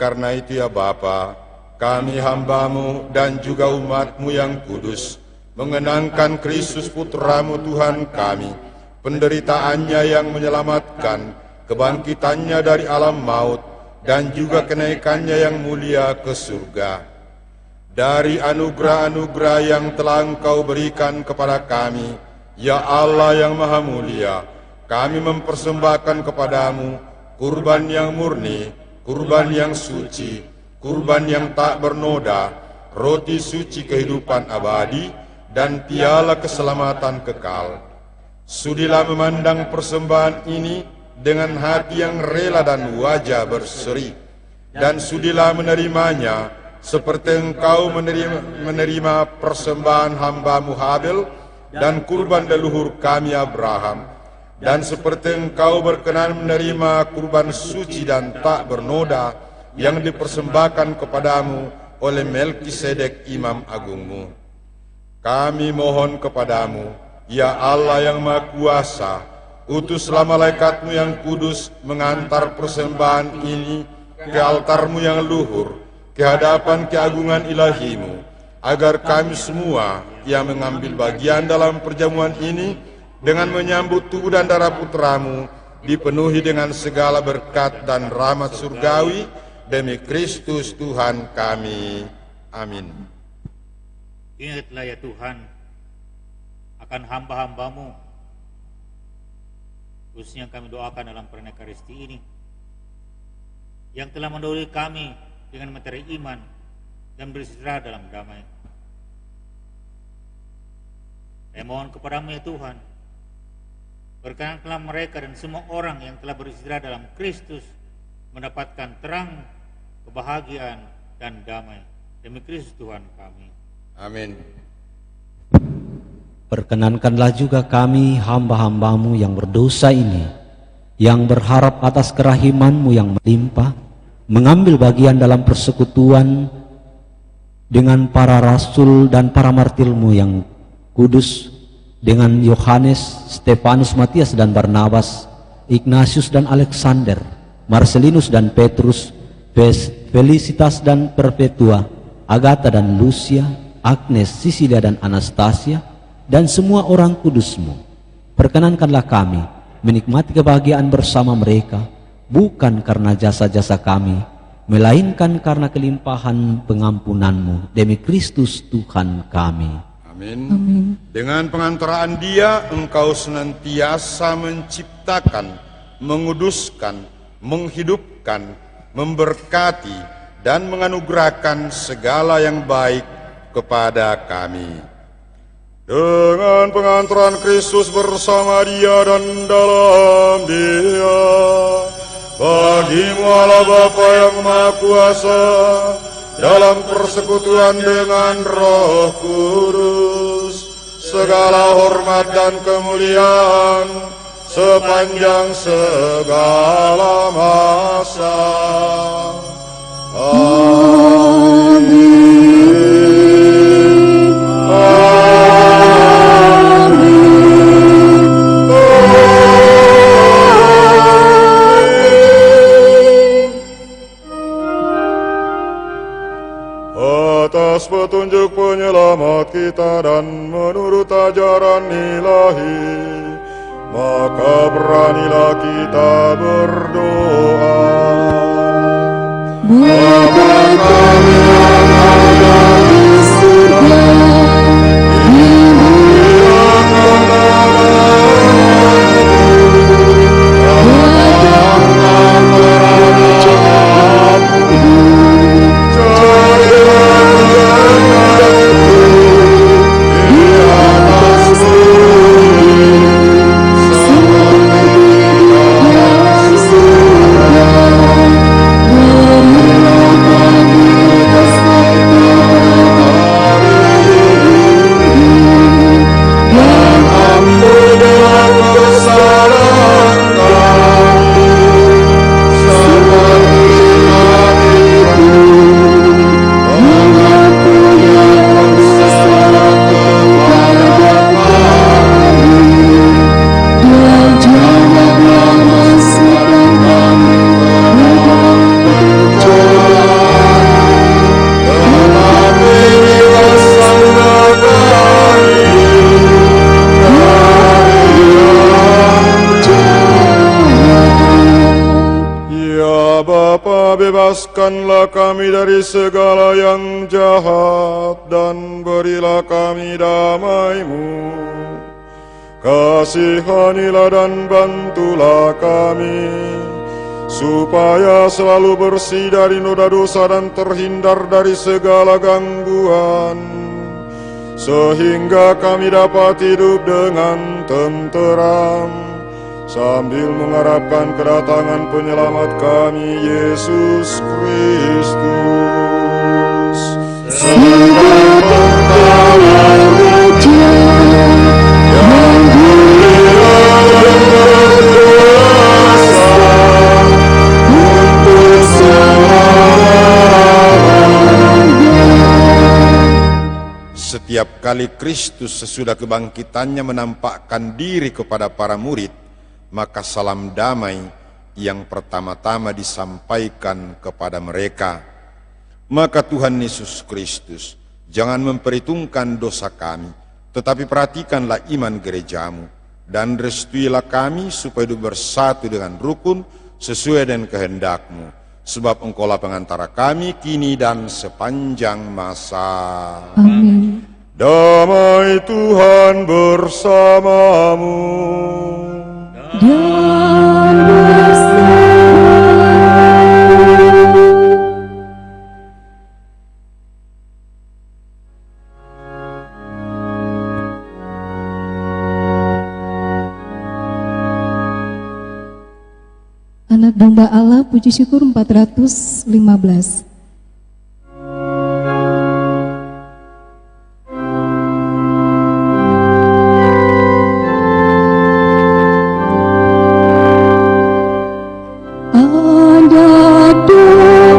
Karena itu ya Bapa, kami hamba-Mu dan juga umat-Mu yang kudus mengenangkan Kristus Putra-Mu Tuhan kami, penderitaannya yang menyelamatkan, kebangkitannya dari alam maut, dan juga kenaikannya yang mulia ke surga. Dari anugerah-anugerah yang telah Engkau berikan kepada kami, ya Allah yang Maha Mulia, kami mempersembahkan kepadamu kurban yang murni, kurban yang suci, kurban yang tak bernoda, roti suci kehidupan abadi, dan piala keselamatan kekal. Sudilah memandang persembahan ini dengan hati yang rela dan wajah berseri, dan sudilah menerimanya seperti Engkau menerima persembahan hamba-Mu Habel dan kurban leluhur kami Abraham, dan seperti Engkau berkenan menerima kurban suci dan tak bernoda yang dipersembahkan kepadamu oleh Melkisedek Imam Agungmu. Kami mohon kepadamu, ya Allah yang Maha Kuasa, utuslah malaikat-Mu yang kudus mengantar persembahan ini ke altar-Mu yang luhur, ke hadapan keagungan ilahi-Mu, agar kami semua yang mengambil bagian dalam perjamuan ini dengan menyambut tubuh dan darah Putra-Mu dipenuhi dengan segala berkat dan rahmat surgawi demi Kristus Tuhan kami. Amin. Ingatlah ya Tuhan akan hamba-hamba-Mu, khususnya kami doakan dalam perayaan Ekaristi ini, yang telah mendahului kami dengan materi iman dan beristirahat dalam damai. Saya mohon kepadamu ya Tuhan, berkenanlah mereka dan semua orang yang telah beristirahat dalam Kristus mendapatkan terang, kebahagiaan, dan damai demi Kristus Tuhan kami. Amin. Perkenankanlah juga kami hamba-hamba-Mu yang berdosa ini, yang berharap atas kerahiman-Mu yang melimpah, mengambil bagian dalam persekutuan dengan para rasul dan para martirmu yang kudus, dengan Yohanes, Stefanus, Matias dan Barnabas, Ignatius dan Alexander, Marcelinus dan Petrus, Felicitas dan Perpetua, Agatha dan Lucia, Agnes, Sisilia dan Anastasia, dan semua orang kudusmu. Perkenankanlah kami menikmati kebahagiaan bersama mereka, bukan karena jasa-jasa kami, melainkan karena kelimpahan pengampunanmu demi Kristus Tuhan kami. Amin. Amin. Dengan pengantaraan Dia, Engkau senantiasa menciptakan, menguduskan, menghidupkan, memberkati, dan menganugerahkan segala yang baik kepada kami. Dengan pengantaran Kristus bersama Dia dan dalam Dia, bagimu Allah Bapa yang Maha Kuasa, dalam persekutuan dengan Roh Kudus, segala hormat dan kemuliaan sepanjang segala masa. Amin. Atas petunjuk penyelamat kita dan menurut ajaran ilahi, maka beranilah kita berdoa. Bapa kami yang ada di surga, dimuliakan namamu, datanglah kerajaanmu, jadilah kehendakmu di atas bumi seperti di dalam surga. Berilah kami kesehatan hari ini, dan ampunilah kesalahan kami, seperti kami mengampuni yang bersalah kepada kami, dan janganlah masukkan kami ke dalam pencobaan, tetapi bebaskanlah kami dari yang jahat. Ya Bapa, bebaskanlah kami dari segala yang jahat, dan berilah kami damai-Mu. Kasihanilah dan bantulah kami, supaya selalu bersih dari noda dosa dan terhindar dari segala gangguan, sehingga kami dapat hidup dengan tenteram, sambil mengharapkan kedatangan penyelamat kami, Yesus Kristus. Sebab Engkaulah Raja yang mulia dan berkuasa untuk selamanya. Setiap kali Kristus sesudah kebangkitannya menampakkan diri kepada para murid, maka salam damai yang pertama-tama disampaikan kepada mereka. Maka Tuhan Yesus Kristus, jangan memperhitungkan dosa kami, tetapi perhatikanlah iman gerejamu, dan restuilah kami supaya hidup bersatu dengan rukun sesuai dengan kehendak-Mu, sebab Engkaulah pengantara kami kini dan sepanjang masa. Amin. Damai Tuhan bersamamu. Dan bersama Anak Domba Allah, puji syukur 415. Anak Domba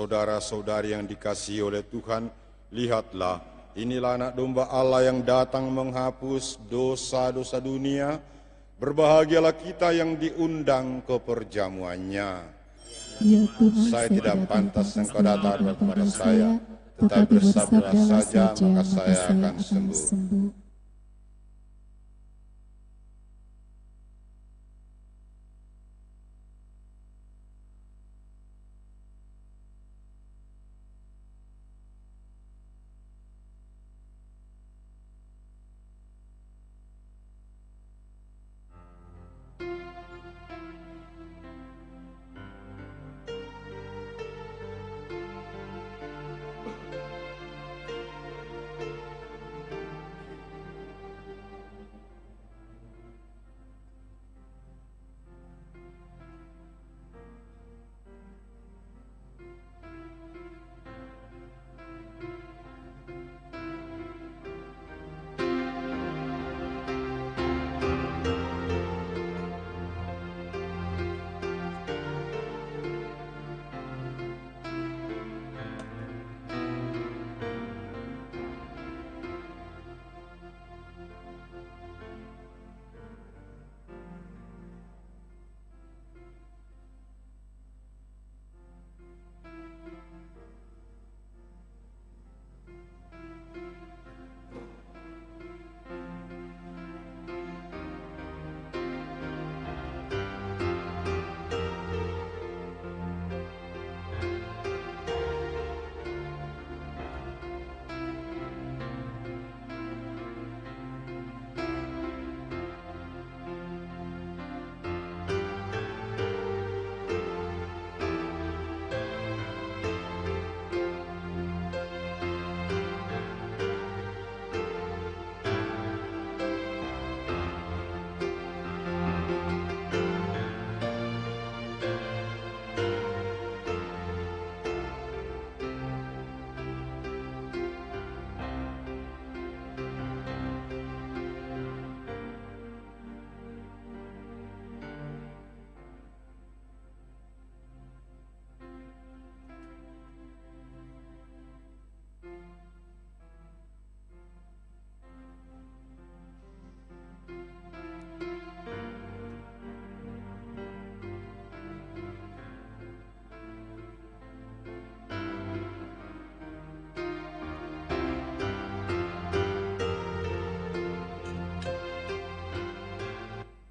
saudara-saudari yang dikasihi oleh Tuhan, lihatlah, inilah anak domba Allah yang datang menghapus dosa-dosa dunia. Berbahagialah kita yang diundang ke perjamuannya. Ya Tuhan, Saya tidak pantas engkau datang kepada saya, tetapi bersabdalah saja, maka saya akan sembuh.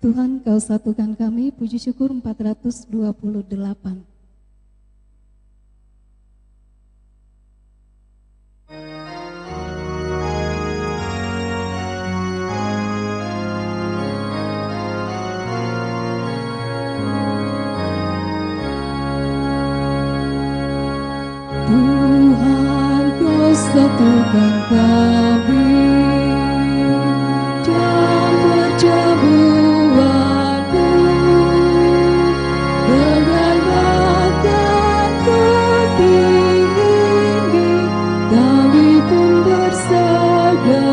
Tuhan, Kau satukan kami, puji syukur 428. Tuhan, Kau satukan kami dan perjamuan-Mu dengan makan roti ini, kami pun bersaudara.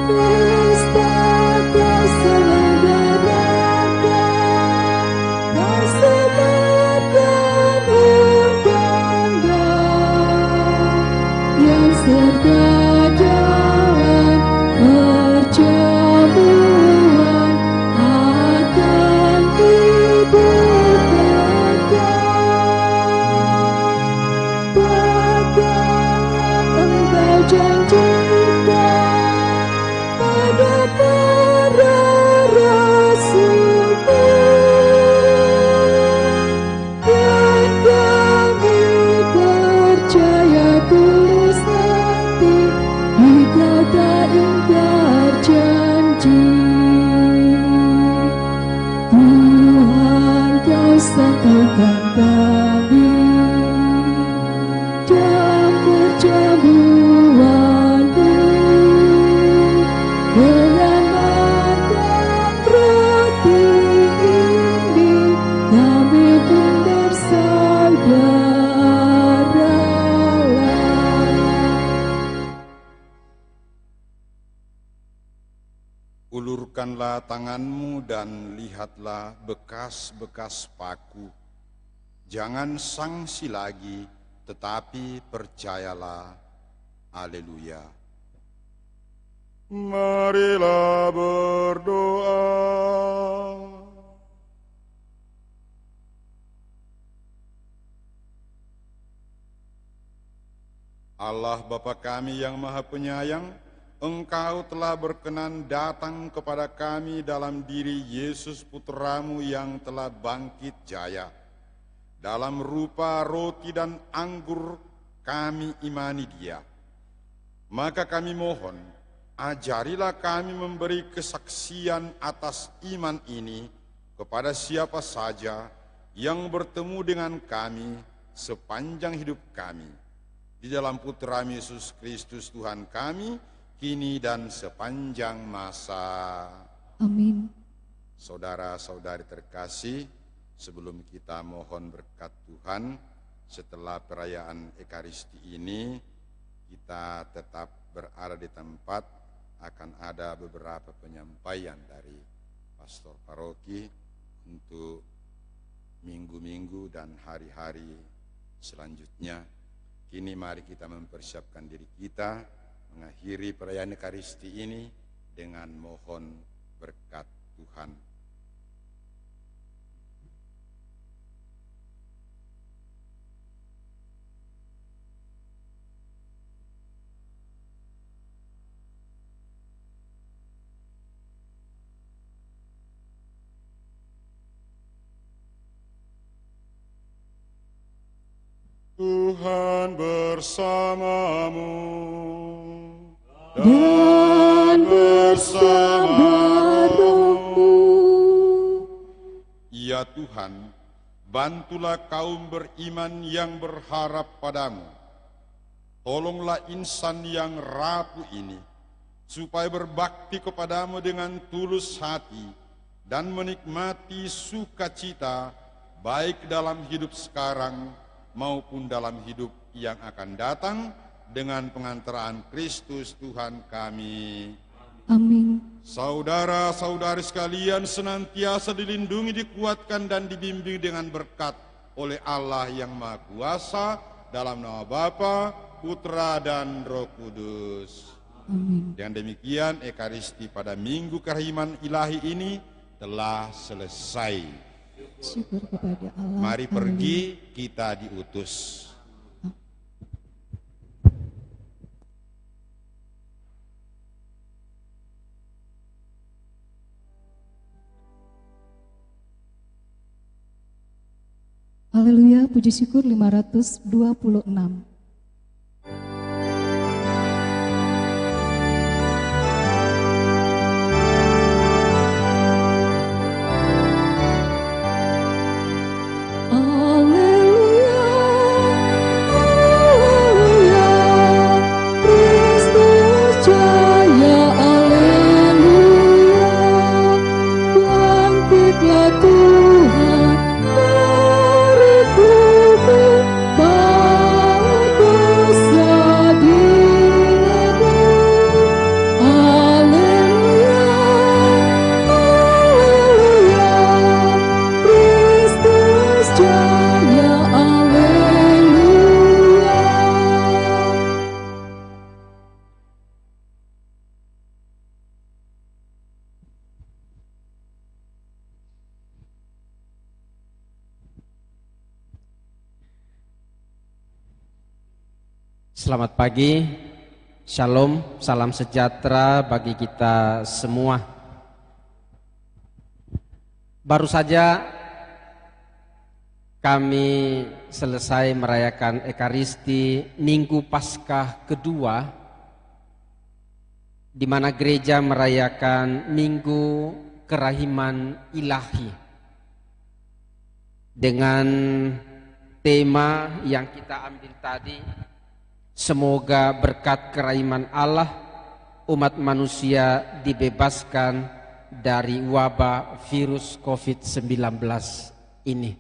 Pesta Kau selenggarakan, Kau sebarkan undangan yang serta dalam perjamuan akan diberkati. Bagaimana Engkau janjikan pada para rasul-Mu, dan kami percaya tulus hati Engkau tak ingkar janji. Tuhan, Kau satukan kami dalam perjamuan-Mu dengan makan roti ini, kami pun bersaudara. Ulurkanlah tanganmu dan lihatlah bekas-bekas paku. Jangan sangsi lagi, tetapi percayalah. Haleluya. Marilah berdoa. Allah Bapa kami yang Maha Penyayang, Engkau telah berkenan datang kepada kami dalam diri Yesus Putramu yang telah bangkit jaya. Dalam rupa roti dan anggur kami imani Dia. Maka kami mohon, ajarilah kami memberi kesaksian atas iman ini kepada siapa saja yang bertemu dengan kami sepanjang hidup kami. Di dalam Putra Yesus Kristus Tuhan kami, kini dan sepanjang masa. Amin. Saudara-saudari terkasih, sebelum kita mohon berkat Tuhan, setelah perayaan Ekaristi ini, kita tetap berada di tempat, akan ada beberapa penyampaian dari pastor paroki untuk minggu-minggu dan hari-hari selanjutnya. Kini mari kita mempersiapkan diri kita, mengakhiri perayaan Ekaristi ini dengan mohon berkat Tuhan. Tuhan bersamamu dan bersama rohmu. Ya Tuhan, bantulah kaum beriman yang berharap padamu. Tolonglah insan yang rapuh ini, supaya berbakti kepadamu dengan tulus hati dan menikmati sukacita, baik dalam hidup sekarang maupun dalam hidup yang akan datang, dengan pengantaraan Kristus Tuhan kami. Amin. Saudara-saudari sekalian senantiasa dilindungi, dikuatkan dan dibimbing dengan berkat oleh Allah yang Maha Kuasa, dalam nama Bapa, Putra dan Roh Kudus. Amin. Dengan demikian Ekaristi pada Minggu Kerahiman Ilahi ini telah selesai. Syukur kepada Allah. Mari pergi, kita diutus. Haleluya, puji syukur 526. Selamat pagi, shalom, salam sejahtera bagi kita semua. Baru saja kami selesai merayakan Ekaristi Minggu Paskah kedua, di mana gereja merayakan Minggu Kerahiman Ilahi dengan tema yang kita ambil tadi, semoga berkat kerahiman Allah umat manusia dibebaskan dari wabah virus COVID-19 ini.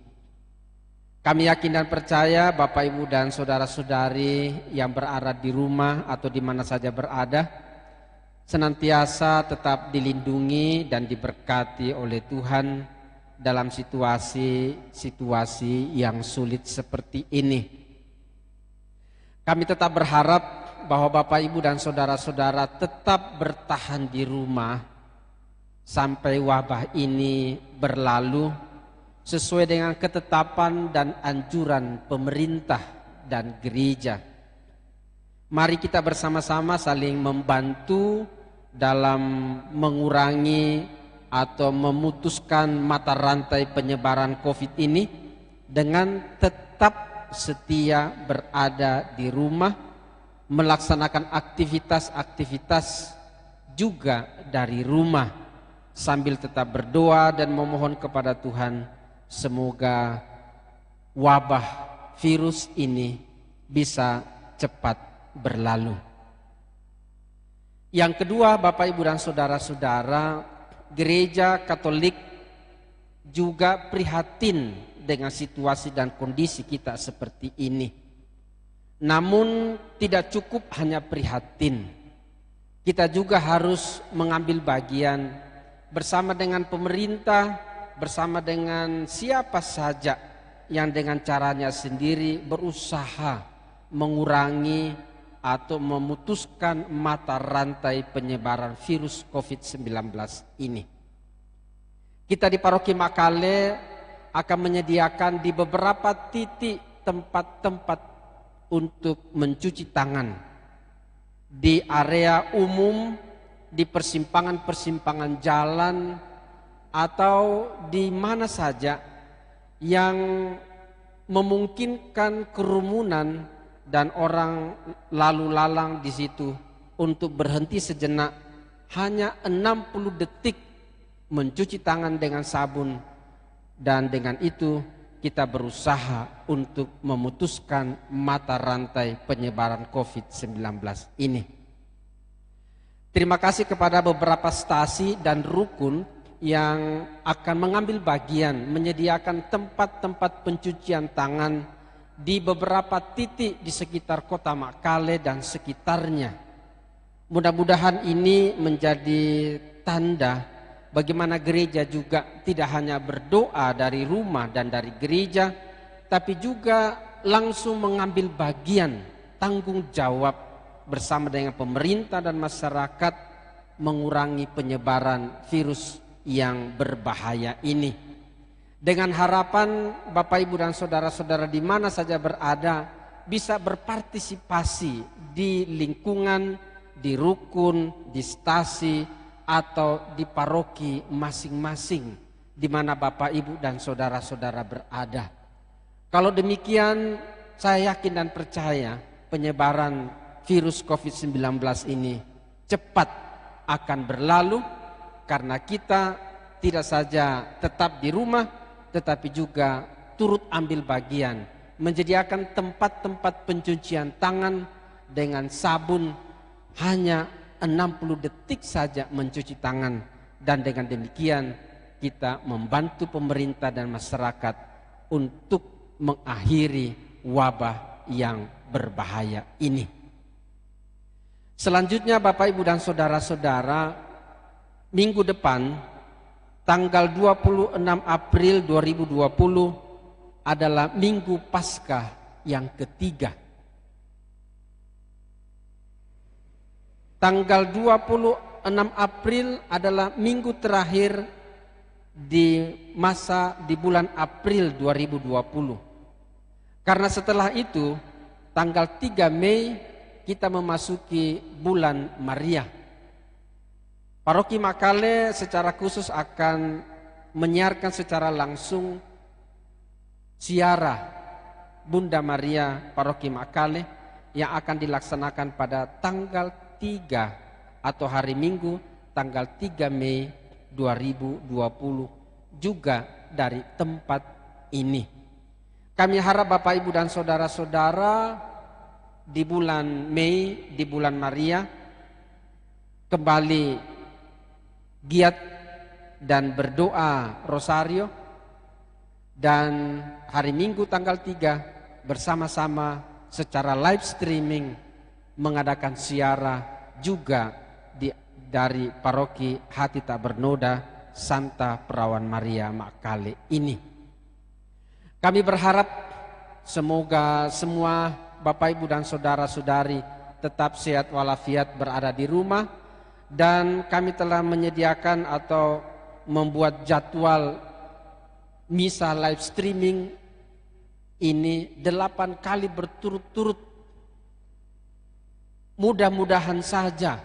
Kami yakin dan percaya Bapak Ibu dan saudara-saudari yang berada di rumah atau di mana saja berada, senantiasa tetap dilindungi dan diberkati oleh Tuhan dalam situasi-situasi yang sulit seperti ini. Kami tetap berharap bahwa Bapak, Ibu, dan saudara-saudara tetap bertahan di rumah sampai wabah ini berlalu sesuai dengan ketetapan dan anjuran pemerintah dan gereja. Mari kita bersama-sama saling membantu dalam mengurangi atau memutuskan mata rantai penyebaran COVID ini dengan tetap setia berada di rumah, melaksanakan aktivitas-aktivitas juga dari rumah, sambil tetap berdoa dan memohon kepada Tuhan semoga wabah virus ini bisa cepat berlalu. Yang kedua, Bapak, Ibu, dan saudara-saudara, Gereja Katolik juga prihatin dengan situasi dan kondisi kita seperti ini. Namun tidak cukup hanya prihatin. Kita juga harus mengambil bagian bersama dengan pemerintah, bersama dengan siapa saja yang dengan caranya sendiri berusaha mengurangi atau memutuskan mata rantai penyebaran virus COVID-19 ini. Kita di Paroki Makale akan menyediakan di beberapa titik tempat-tempat untuk mencuci tangan di area umum, di persimpangan-persimpangan jalan, atau di mana saja yang memungkinkan kerumunan dan orang lalu lalang di situ untuk berhenti sejenak, hanya 60 detik mencuci tangan dengan sabun, dan dengan itu kita berusaha untuk memutuskan mata rantai penyebaran COVID-19 ini. Terima kasih kepada beberapa stasi dan rukun yang akan mengambil bagian menyediakan tempat-tempat pencucian tangan di beberapa titik di sekitar kota Makale dan sekitarnya. Mudah-mudahan ini menjadi tanda bagaimana gereja juga tidak hanya berdoa dari rumah dan dari gereja, tapi juga langsung mengambil bagian tanggung jawab bersama dengan pemerintah dan masyarakat mengurangi penyebaran virus yang berbahaya ini. Dengan harapan Bapak, Ibu, dan saudara-saudara di mana saja berada bisa berpartisipasi di lingkungan, di rukun, di stasi, atau di paroki masing-masing di mana Bapak, Ibu, dan saudara-saudara berada. Kalau demikian, saya yakin dan percaya penyebaran virus COVID-19 ini cepat akan berlalu, karena kita tidak saja tetap di rumah, tetapi juga turut ambil bagian menyediakan tempat-tempat pencucian tangan dengan sabun, hanya 60 detik saja mencuci tangan, dan dengan demikian kita membantu pemerintah dan masyarakat untuk mengakhiri wabah yang berbahaya ini. Selanjutnya Bapak, Ibu, dan saudara-saudara, minggu depan tanggal 26 April 2020 adalah Minggu Paskah yang ketiga. Tanggal 26 April adalah minggu terakhir di bulan April 2020. Karena setelah itu tanggal 3 Mei kita memasuki bulan Maria. Paroki Makale secara khusus akan menyiarkan secara langsung ziarah Bunda Maria Paroki Makale yang akan dilaksanakan pada tanggal 3 atau hari Minggu tanggal 3 Mei 2020 juga dari tempat ini. Kami harap Bapak, Ibu, dan saudara-saudara di bulan Mei, di bulan Maria, kembali giat dan berdoa rosario, dan hari Minggu tanggal 3 bersama-sama secara live streaming mengadakan ziarah juga dari paroki Hati Tak Bernoda Santa Perawan Maria Makale ini. Kami berharap semoga semua Bapak Ibu dan saudara-saudari tetap sehat walafiat berada di rumah, dan kami telah menyediakan atau membuat jadwal misa live streaming ini 8 kali berturut-turut. Mudah-mudahan saja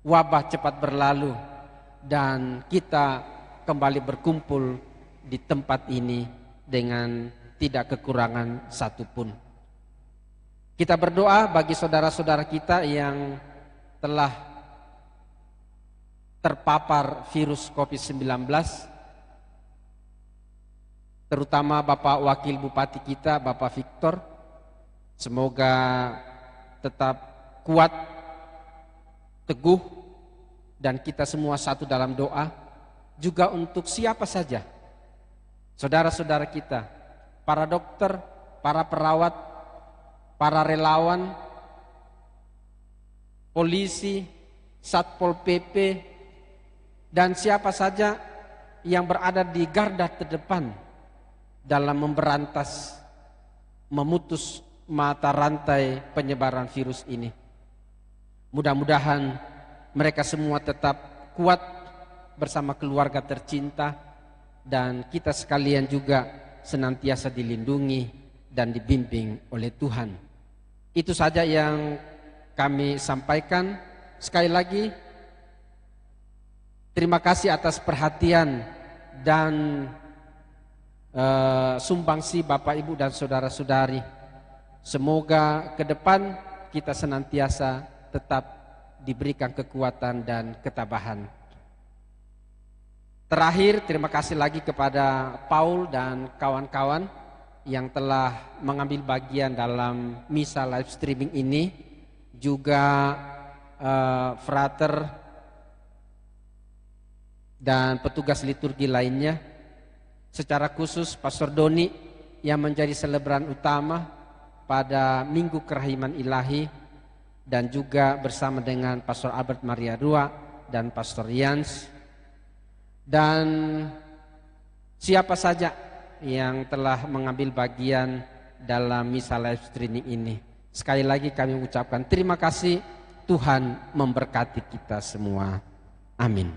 wabah cepat berlalu dan kita kembali berkumpul di tempat ini dengan tidak kekurangan satupun. Kita berdoa bagi saudara-saudara kita yang telah terpapar virus COVID-19, terutama Bapak Wakil Bupati kita, Bapak Victor. Semoga tetap kuat, teguh, dan kita semua satu dalam doa. Juga untuk siapa saja, saudara-saudara kita, para dokter, para perawat, para relawan, polisi, Satpol PP, dan siapa saja yang berada di garda terdepan dalam memberantas, memutus mata rantai penyebaran virus ini. Mudah-mudahan mereka semua tetap kuat bersama keluarga tercinta, dan kita sekalian juga senantiasa dilindungi dan dibimbing oleh Tuhan. Itu saja yang kami sampaikan. Sekali lagi, terima kasih atas perhatian dan sumbangsi Bapak Ibu dan saudara-saudari. Semoga ke depan kita senantiasa tetap diberikan kekuatan dan ketabahan. Terakhir, terima kasih lagi kepada Paul dan kawan-kawan yang telah mengambil bagian dalam misa live streaming ini, juga frater dan petugas liturgi lainnya. Secara khusus Pastor Doni yang menjadi selebran utama pada Minggu Kerahiman Ilahi, dan juga bersama dengan Pastor Albert Maria Rua dan Pastor Jans, dan siapa saja yang telah mengambil bagian dalam misa live streaming ini. Sekali lagi kami ucapkan terima kasih. Tuhan memberkati kita semua. Amin.